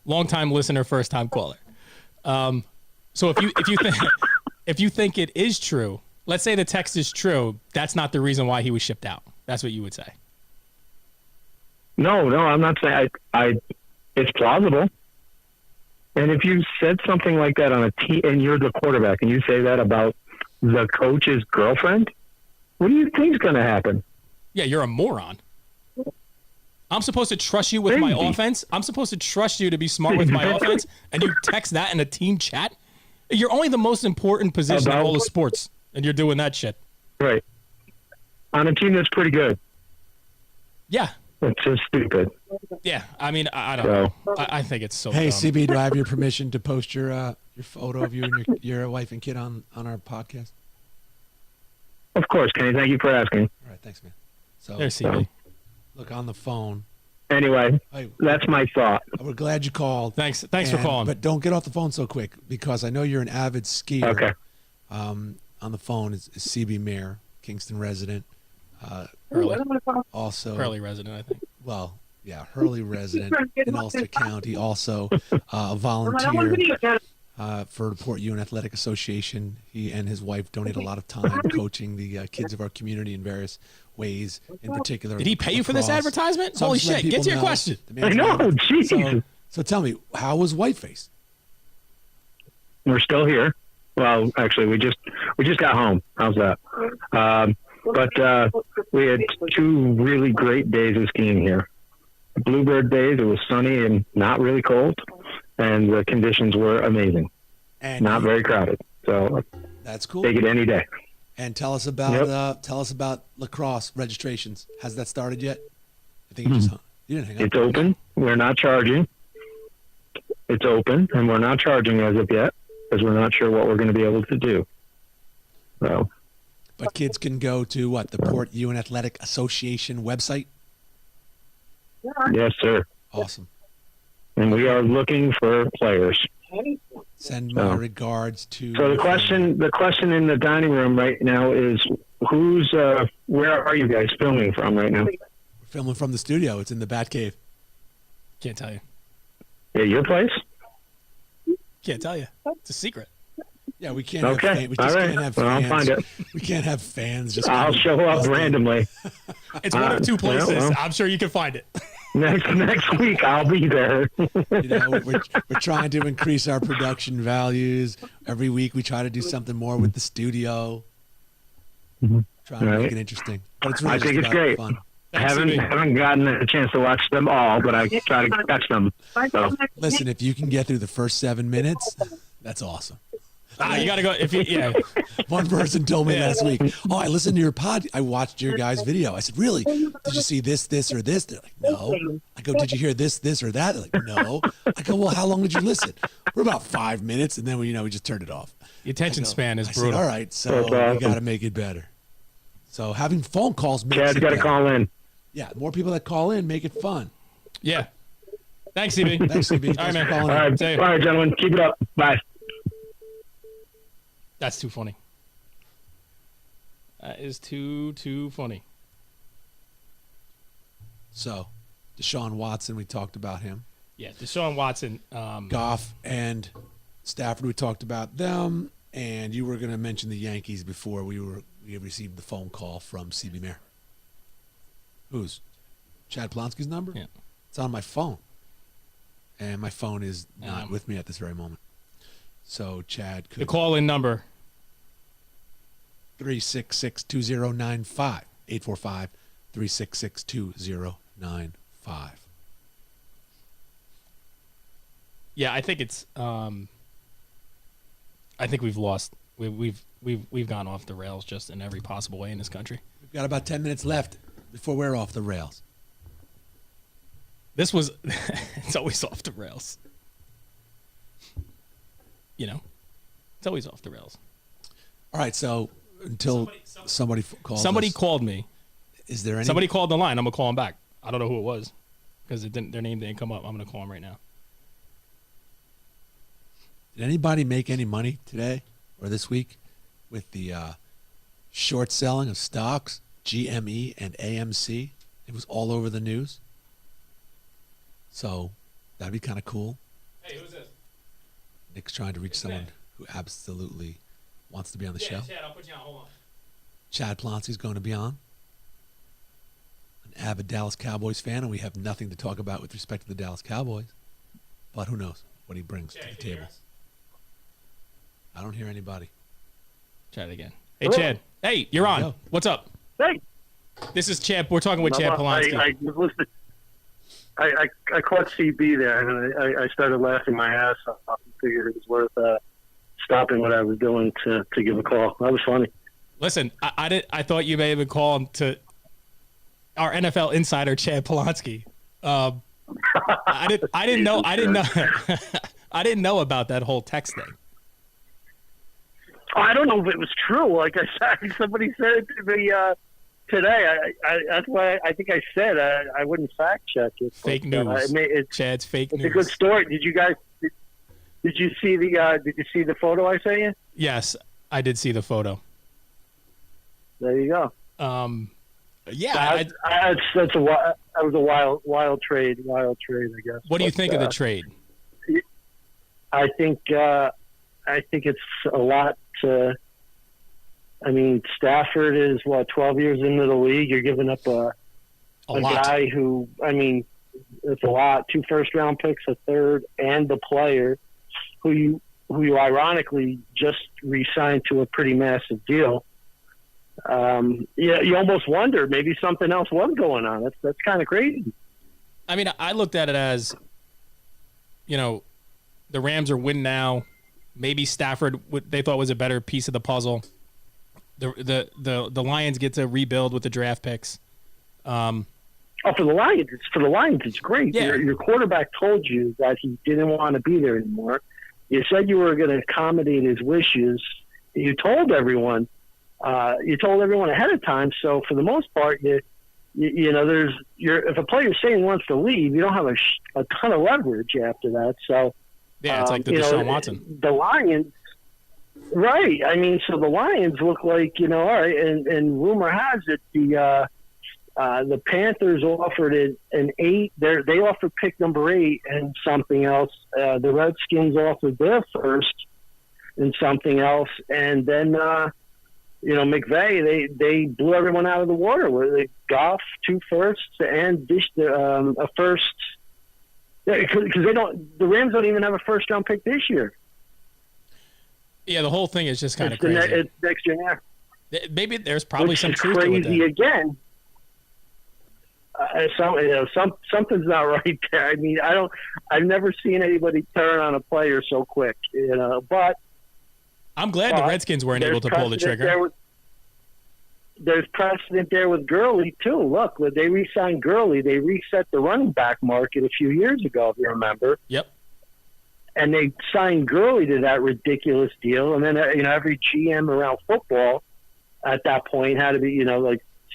Long-time listener, first-time caller. So if you think it is true, let's say the text is true, that's not the reason why he was shipped out. That's what you would say. No, I'm not saying it's plausible. And if you said something like that on a team and you're the quarterback and you say that about the coach's girlfriend, what do you think's going to happen? Yeah, you're a moron. I'm supposed to trust you with my offense. I'm supposed to trust you to be smart with my offense, and you text that in a team chat? You're only the most important position in all of sports, and you're doing that shit. Right. On a team that's pretty good. Yeah. It's just stupid. Yeah, I mean, I don't know. I think it's so Hey, dumb. CB, do I have your permission to post your photo of you and your wife and kid on our podcast? Of course, Kenny. Thank you for asking. All right, thanks, man. So There's CB. Look on the phone. Anyway, that's my thought. We're glad you called. Thanks for calling. But don't get off the phone so quick because I know you're an avid skier. Okay. On the phone is CB Mayer, Kingston resident. Hurley. Also Hurley resident, I think. Well, yeah, Hurley resident in Ulster County. Also a volunteer for the Port Ewan Athletic Association. He and his wife donate a lot of time coaching the kids of our community in various ways. In particular, did he pay you for this advertisement? Holy shit! Get to your question. I know. Jeez. So tell me, how was Whiteface? We're still here. Well, actually, we just got home. How's that? But we had 2 really great days of skiing here. Bluebird days. It was sunny and not really cold, and the conditions were amazing. And not very crowded. So that's cool. Take it any day. And tell us about lacrosse registrations. Has that started yet? I think you didn't hang up. It's open. We're not charging. It's open, and we're not charging as of yet because we're not sure what we're going to be able to do. So. But kids can go to what, the Port Ewan Athletic Association website? Yes, sir. Awesome. And we are looking for players. Send my regards to. So the question in the dining room right now is, where are you guys filming from right now? We're filming from the studio. It's in the Bat Cave. Can't tell you. Yeah, your place? Can't tell you. It's a secret. Yeah, we can't have fans. We just can't have fans. I'll find it. We can't have fans. Just I'll show up randomly. It's one of 2 places. Well. I'm sure you can find it. Next week, I'll be there. We're trying to increase our production values. Every week, we try to do something more with the studio. Trying to make it interesting. But it's really I think it's great. Fun. I haven't gotten a chance to watch them all, but I try to catch them. So. Listen, if you can get through the first 7 minutes, that's awesome. You gotta go. One person told me last week, "Oh, I listened to your pod. I watched your guys' video." I said, "Really? Did you see this, or this?" They're like, "No." I go, "Did you hear this, or that?" They're like, "No." I go, "Well, how long did you listen?" We're about 5 minutes, and then we just turned it off. The attention span is brutal. Said, all right, so we got to make it better. So having phone calls makes Chad's got to call in. Yeah, more people that call in make it fun. Yeah. Thanks, CB. Thanks, CB. All right, man. All right, gentlemen. Keep it up. Bye. That's too funny. That is too funny. So, Deshaun Watson, we talked about him. Yeah, Deshaun Watson. Goff and Stafford, we talked about them. And you were going to mention the Yankees before we received the phone call from CB Mayer. Who's? Chad Plonsky's number? Yeah. It's on my phone. And my phone is not with me at this very moment. So Chad could. The call-in number. 366-2095. 845-366-2095. Yeah, I think it's. I think we've lost. We've gone off the rails just in every possible way in this country. We've got about 10 minutes left before we're off the rails. This was. It's always off the rails. It's always off the rails. All right, so until somebody calls. Somebody called me. Is there any? Somebody called the line. I'm gonna call him back. I don't know who it was because their name didn't come up. I'm gonna call him right now. Did anybody make any money today or this week with the short selling of stocks, GME and AMC? It was all over the news. So that'd be kind of cool. Hey, who's this? Nick's trying to reach someone who absolutely wants to be on the show. Chad, I'll put you on. Hold on. Chad Plonsky's going to be on. An avid Dallas Cowboys fan, and we have nothing to talk about with respect to the Dallas Cowboys. But who knows what he brings to the table. I don't hear anybody. Chad again. Hey, Chad. Hey, you're on. What's up? Hey. This is Chad. We're talking with Chad Polonsky. I was listening. I caught CB there, and I started laughing my ass off and figured it was worth stopping what I was doing to give a call. That was funny. Listen, I thought you may have been calling to our NFL insider, Chad Polonsky. I didn't know. I didn't know about that whole text thing. I don't know if it was true. Like I said, somebody said it to me today. That's why I think I said I wouldn't fact check it. Fake news. Chad's fake news. It's a good story. Did you guys? Did you see the photo I sent you? Yes, I did see the photo. There you go. Yeah, that was a wild trade. Wild trade, I guess. What do you think of the trade? I think it's a lot. Stafford is 12 years into the league. You're giving up a guy who, it's a lot. 2 first-round picks, a third, and the player who you ironically just re-signed to a pretty massive deal. You almost wonder maybe something else was going on. That's kind of crazy. I looked at it as, the Rams are winning now. Maybe Stafford, they thought was a better piece of the puzzle. The Lions get to rebuild with the draft picks. For the Lions, it's great. Yeah. Your quarterback told you that he didn't want to be there anymore. You said you were going to accommodate his wishes. You told everyone. Ahead of time. So for the most part, if a player's saying he wants to leave, you don't have a ton of leverage after that. So yeah, it's like the Deshaun Watson. The Lions, right? So the Lions look like all right. And rumor has it the Panthers offered an 8. They offered pick number 8 and something else. The Redskins offered their first and something else, and then McVay they blew everyone out of the water. Where they Goff 2 firsts and a first. Because the Rams don't even have a first round pick this year. Yeah, the whole thing is just kind of crazy. It's next year. Maybe there's probably some truth crazy to it. Again. Something's not right there. I've never seen anybody turn on a player so quick. But I'm glad the Redskins weren't able to pull the trigger. There's precedent there with Gurley, too. Look, when they re-signed Gurley, they reset the running back market a few years ago, if you remember. Yep. And they signed Gurley to that ridiculous deal. And then, every GM around football at that point had to be,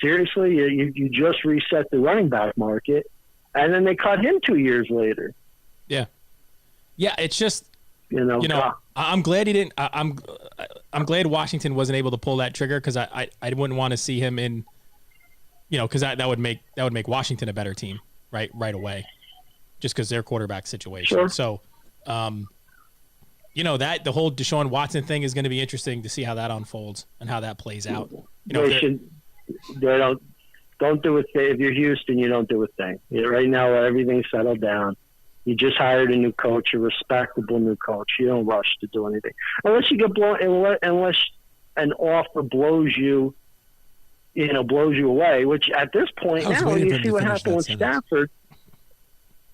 seriously, you just reset the running back market. And then they cut him 2 years later. Yeah. Yeah, it's just, I'm glad he didn't. I'm glad Washington wasn't able to pull that trigger because I wouldn't want to see him in, because that would make Washington a better team right away, just because their quarterback situation. Sure. So, that the whole Deshaun Watson thing is going to be interesting to see how that unfolds and how that plays out. They don't do a thing. If you're Houston, you don't do a thing. Right now, everything's settled down. You just hired a new coach, a respectable new coach. You don't rush to do anything unless you get blown. Unless an offer blows you away. Which at this point now, you see what happened with Stafford.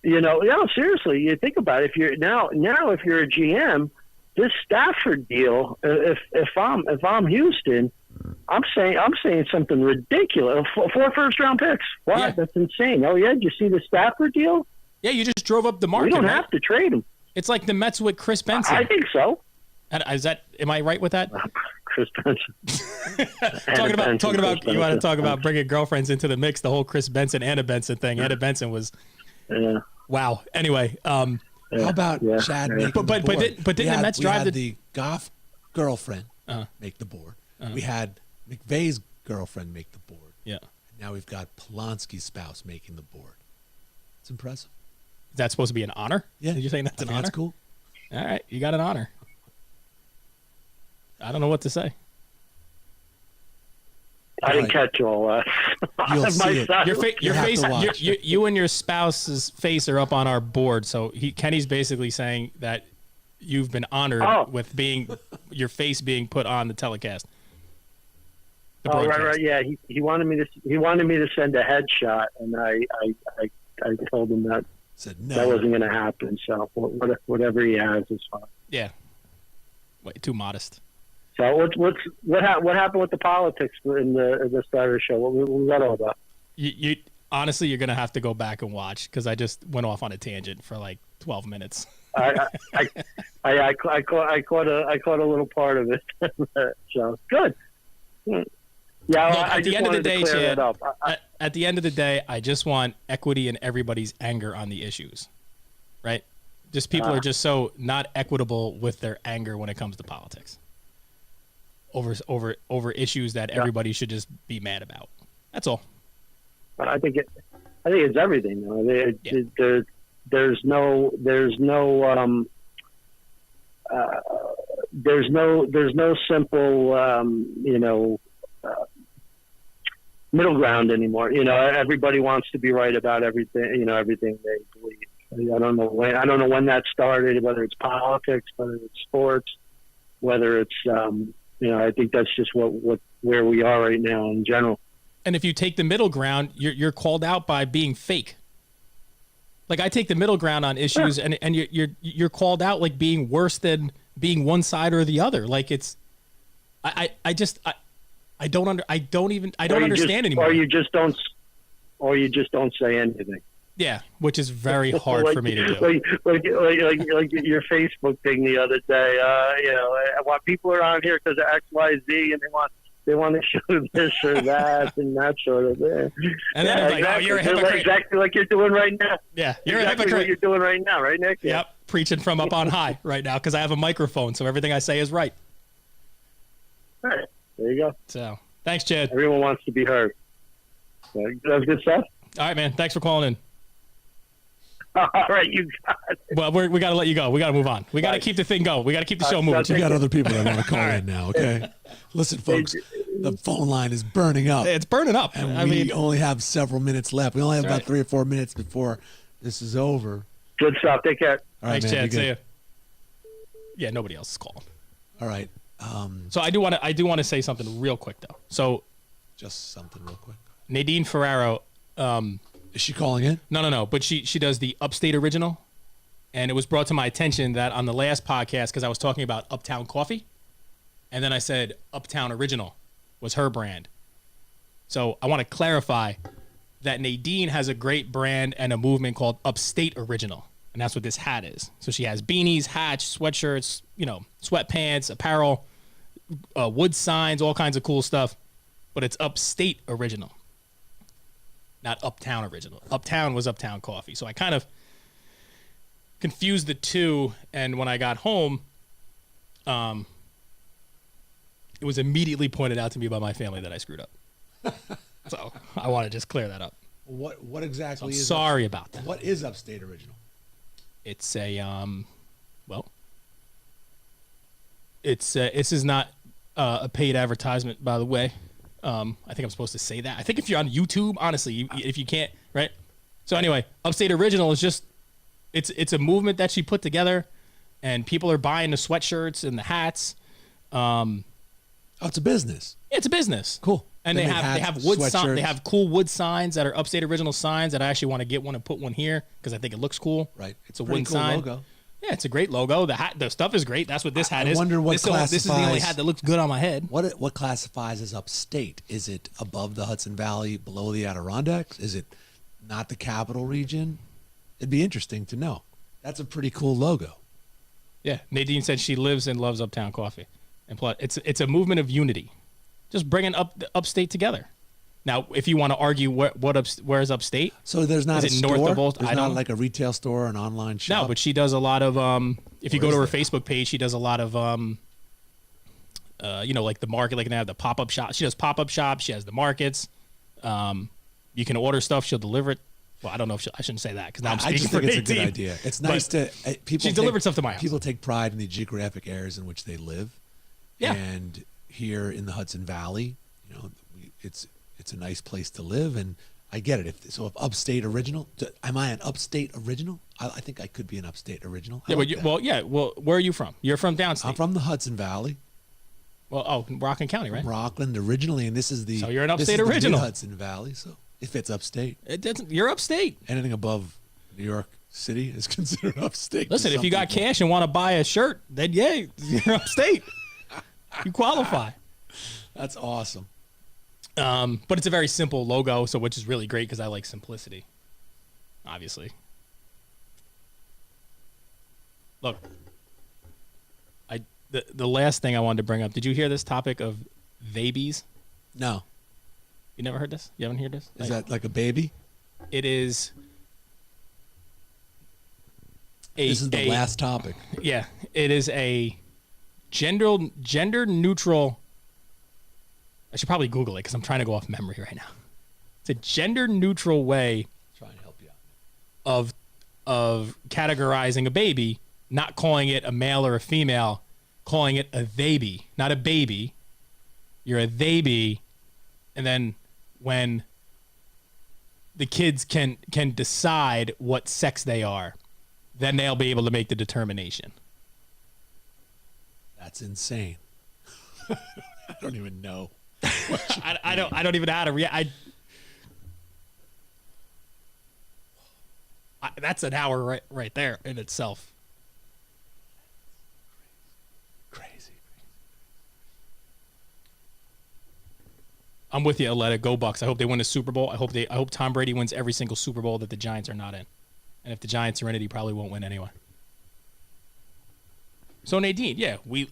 Seriously, you think about it. If you're if you're a GM, this Stafford deal. If I'm Houston, I'm saying something ridiculous. 4 first-round picks. What? Yeah. That's insane. Oh yeah, did you see the Stafford deal? Yeah, you just drove up the market. We don't have to trade him. It's like the Mets with Chris Benson. I think so. Am I right with that? Chris Benson. talking about you want to talk about bringing girlfriends into the mix, the whole Chris Benson, Anna Benson thing. Anna Benson was wow. Anyway, how about Chad making the board? But didn't the Mets drive the Goff girlfriend make the board? We had McVay's girlfriend make the board. Yeah. And now we've got Polonsky's spouse making the board. It's impressive. Is that supposed to be an honor? Yeah. Did you think that's an honor? That's cool. All right, you got an honor. I don't know what to say. I didn't catch all that. You'll see it. Your have face, to watch. you and your spouse's face are up on our board. So Kenny's basically saying that you've been honored with your face being put on the telecast. The broadcast. Right. Yeah, he wanted me to send a headshot, and I told him that Said no. that wasn't going to happen. So whatever he has is fine. Yeah. Way too modest. So what happened with the politics in the start of the show? What was that all about? You honestly, you're gonna have to go back and watch because I just went off on a tangent for like 12 minutes. I caught a little part of it. So good. Yeah. Look, at the end of the day, Chad, at the end of the day, I just want equity in everybody's anger on the issues, right? Just people are just so not equitable with their anger when it comes to politics. Over issues that everybody should just be mad about. That's all. I think it's everything. There's no simple middle ground anymore. Everybody wants to be right about everything. Everything they believe. I don't know when that started. Whether it's politics, whether it's sports, whether it's I think that's just where we are right now in general. And if you take the middle ground, you're called out by being fake. Like I take the middle ground on issues, and you're called out like being worse than being one side or the other. Like it's, I don't understand anymore. Or you just don't say anything. Yeah, which is very hard for me to do. Like your Facebook thing the other day. While people are on here because of X, Y, Z, and they want to show this or that and that sort of thing. And then exactly. Like, you're a hypocrite. Exactly like you're doing right now. Yeah, you're exactly a hypocrite. What you're doing right now, right, Nick? Yep, preaching from up on high right now because I have a microphone, so everything I say is right. All right, there you go. So thanks, Chad. Everyone wants to be heard. That's good stuff. All right, man. Thanks for calling in. All right, you got it. Well, we got to let you go. We got to move on. We got to keep the thing going. We got to keep the show moving. We got other people that want to call in now, okay? Listen, folks, the phone line is burning up. It's burning up. And we only have several minutes left. We only have about 3 or 4 minutes before this is over. Good stuff. Take care. All right, thanks, Chad. See you. Yeah, nobody else is calling. All right. So I do want to say something real quick, though. So just something real quick. Nadine Ferraro. Is she calling in? No. But she does the Upstate Original, and it was brought to my attention that on the last podcast, because I was talking about Uptown Coffee, and then I said Uptown Original was her brand. So I want to clarify that Nadine has a great brand and a movement called Upstate Original, and that's what this hat is. So she has beanies, hats, sweatshirts, sweatpants, apparel, wood signs, all kinds of cool stuff, but it's Upstate Original. Not Uptown Original. Uptown was Uptown Coffee. So I kind of confused the two, and when I got home, it was immediately pointed out to me by my family that I screwed up. So I want to just clear that up. What exactly is sorry about that. What is Upstate Original? It's a this is not a paid advertisement, by the way. I think I'm supposed to say that. I think if you're on YouTube, honestly, if you can't, right? So anyway, Upstate Original is just, it's a movement that she put together, and people are buying the sweatshirts and the hats. It's a business. It's a business. Cool. And they have wood signs. They have cool wood signs that are Upstate Original signs that I actually want to get one and put one here because I think it looks cool. Right. It's a wooden cool sign. Logo. Yeah, it's a great logo. The stuff is great. That's what this hat is. I wonder what classifies. This is the only hat that looks good on my head. What classifies as upstate? Is it above the Hudson Valley, below the Adirondacks? Is it not the capital region? It'd be interesting to know. That's a pretty cool logo. Yeah, Nadine said she lives and loves Uptown Coffee, and plus, it's a movement of unity, just bringing upstate together. Now, if you want to argue where's upstate, so there's not a store. North of Old, there's not like a retail store or an online shop. No, but she does a lot of. If you go to her Facebook page, she does a lot of. Like the market, like they have the pop-up shop. She does pop-up shops. She has the markets. You can order stuff. She'll deliver it Well, I don't know if I shouldn't say that because now I'm I speaking just for think it's a good team. idea. It's nice to people. She's delivered stuff to my house. People take pride in the geographic areas in which they live. Yeah. And here in the Hudson Valley, it's a nice place to live, and I get it. If upstate original, am I an upstate original? I think I could be an upstate original. Yeah, well, where are you from? You're from downstate. I'm from the Hudson Valley. Well, Rockland County, right? From Rockland originally, and this is the So you're an upstate original. Hudson Valley. So if it's upstate, It doesn't. You're upstate. anything above New York City is considered upstate. to Listen, if some you got people. cash and want to buy a shirt, then yeah, you're upstate. You qualify. That's awesome. But it's a very simple logo, so which is really great because I like simplicity. Obviously. Look, the last thing I wanted to bring up. Did you hear this topic of babies? No, You never heard this? You haven't heard this? is that like a baby? It is. This is the last topic. Yeah, it is a gender neutral. I should probably Google it because I'm trying to go off memory right now. It's a gender neutral way Trying to help you out. of categorizing a baby, not calling it a male or a female, calling it a baby, not a baby. You're a baby, and then when the kids can decide what sex they are, then they'll be able to make the determination. That's insane. I don't even know. I don't even know how to react. That's an hour right there in itself. Crazy. I'm with you, Aletta. Go Bucks. I hope they win a Super Bowl. I hope Tom Brady wins every single Super Bowl that the Giants are not in. And if the Giants are in it, he probably won't win anyway. So Nadine, yeah, we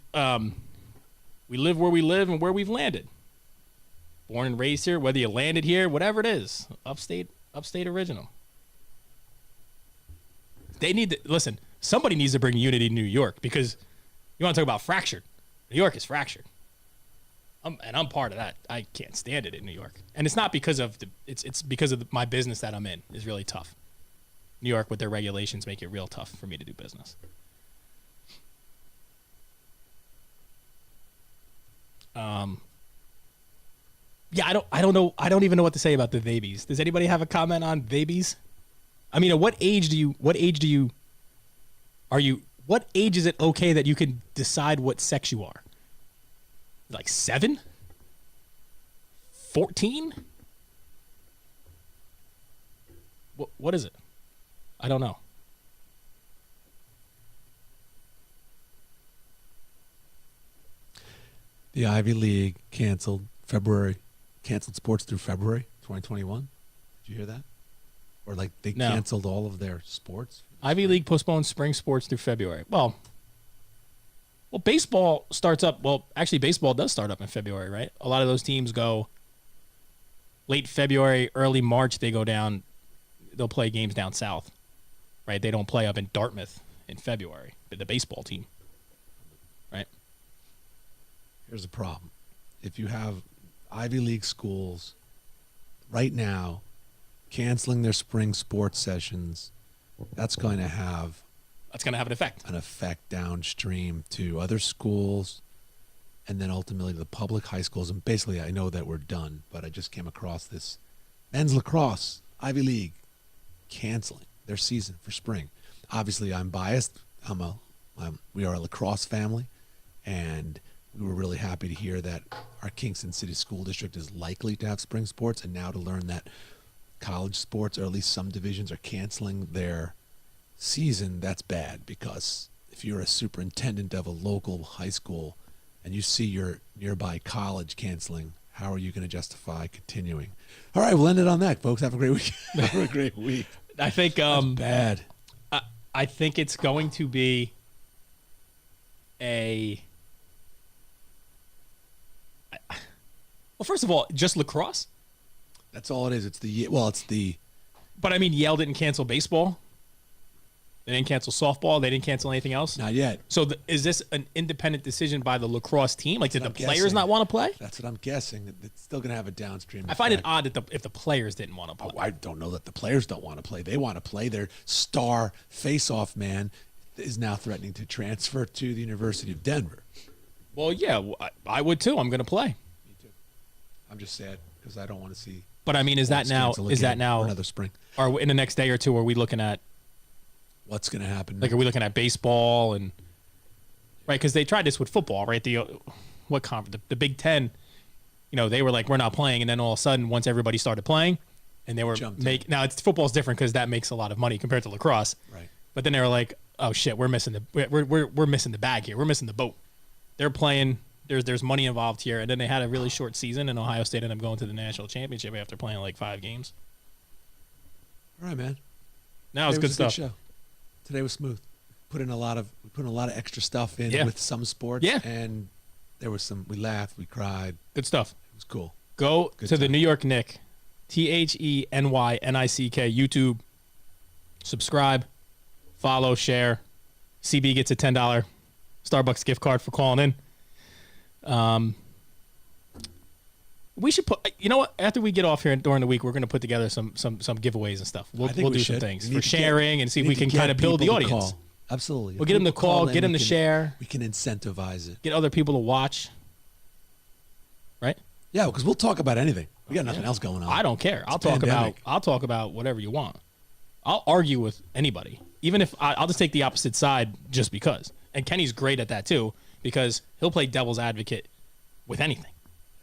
live where we live and where we've landed. Born and raised here, whether you landed here, whatever it is, upstate original. They need to listen. Somebody needs to bring unity to New York because you want to talk about fractured. New York is fractured, and I'm part of that. I can't stand it in New York, and it's not because of it's because of my business that I'm in is really tough. New York with their regulations make it real tough for me to do business. Yeah, I don't know. I don't even know what to say about the babies. Does anybody have a comment on babies? I mean, what age is it okay that you can decide what sex you are? Like 7? 14? What is it? I don't know. The Ivy League canceled sports through February 2021. Did you hear that? Or like they No. canceled all of their sports? Ivy League postponed spring sports through February. Well, baseball starts up. Well, actually, baseball does start up in February, right? A lot of those teams go late February, early March. They go down. They'll play games down south, right? They don't play up in Dartmouth in February. But the baseball team, right? Here's the problem. If you have Ivy League schools right now canceling their spring sports sessions, that's going to have an effect. An effect downstream to other schools and then ultimately to the public high schools. And basically, I know that we're done, but I just came across this men's lacrosse, Ivy League, canceling their season for spring. Obviously, I'm biased. We are a lacrosse family, and we were really happy to hear that our Kingston City School District is likely to have spring sports, and now to learn that college sports, or at least some divisions, are canceling their season. That's bad, because if you're a superintendent of a local high school and you see your nearby college canceling, how are you going to justify continuing? All right, we'll end it on that, folks. Have a great week. Have a great week. I think That's bad. I think it's going to be well, first of all, just lacrosse. That's all it is. It's the But I mean, Yale didn't cancel baseball. They didn't cancel softball. They didn't cancel anything else. Not yet. So is this an independent decision by the lacrosse team? Like, did the players guessing. not want to play? That's what I'm guessing. It's still going to have a downstream. I find it effect. odd that if the players didn't want to play. Oh, I don't know that the players don't want to play. They want to play. Their star face-off man is now threatening to transfer to the University of Denver. Well, yeah, I would too. I'm going to play. Me too. I'm just sad because I don't want to see. But I mean, is that now? Another spring? Or in the next day or two, are we looking at? What's going to happen? Like, are we looking at baseball and right? Because they tried this with football, right? What conference? The Big Ten. You know, they were like, we're not playing, and then all of a sudden, once everybody started playing, and they were now it's football's different because that makes a lot of money compared to lacrosse. Right. But then they were like, oh shit, we're missing we're missing the bag here. We're missing the boat. They're playing. There's money involved here, and then they had a really short season, and Ohio State ended up going to the national championship after playing like 5 games. All right, man. Now it's good stuff. Show. Today was smooth. We put in a lot of extra stuff in with some sports. Yeah. And there was some. We laughed. We cried. Good stuff. It was cool. Go Good to the time. New York Nick, ThenyNYNick YouTube. Subscribe, follow, share. CB gets a $10 Starbucks gift card for calling in. We should put. You know what? After we get off here during the week, we're going to put together some giveaways and stuff. We'll do some things for sharing and see if we can kind of build the audience. Absolutely. We'll get them to call, get them to share. We can incentivize it. Get other people to watch. Right? Yeah, because we'll talk about anything. We got nothing else going on. I don't care. I'll talk about whatever you want. I'll argue with anybody, even if I'll just take the opposite side just because. And Kenny's great at that too because he'll play devil's advocate with anything.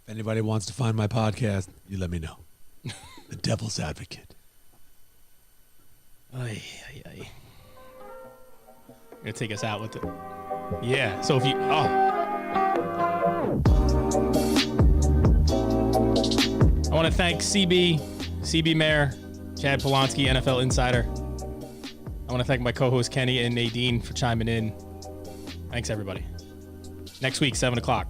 If anybody wants to find my podcast, you let me know. The Devil's Advocate. Ay. Gonna take us out with it. Yeah. So if you I want to thank CB Mayer, Chad Polanski, NFL Insider. I want to thank my co-host Kenny and Nadine for chiming in. Thanks everybody. Next week, 7:00.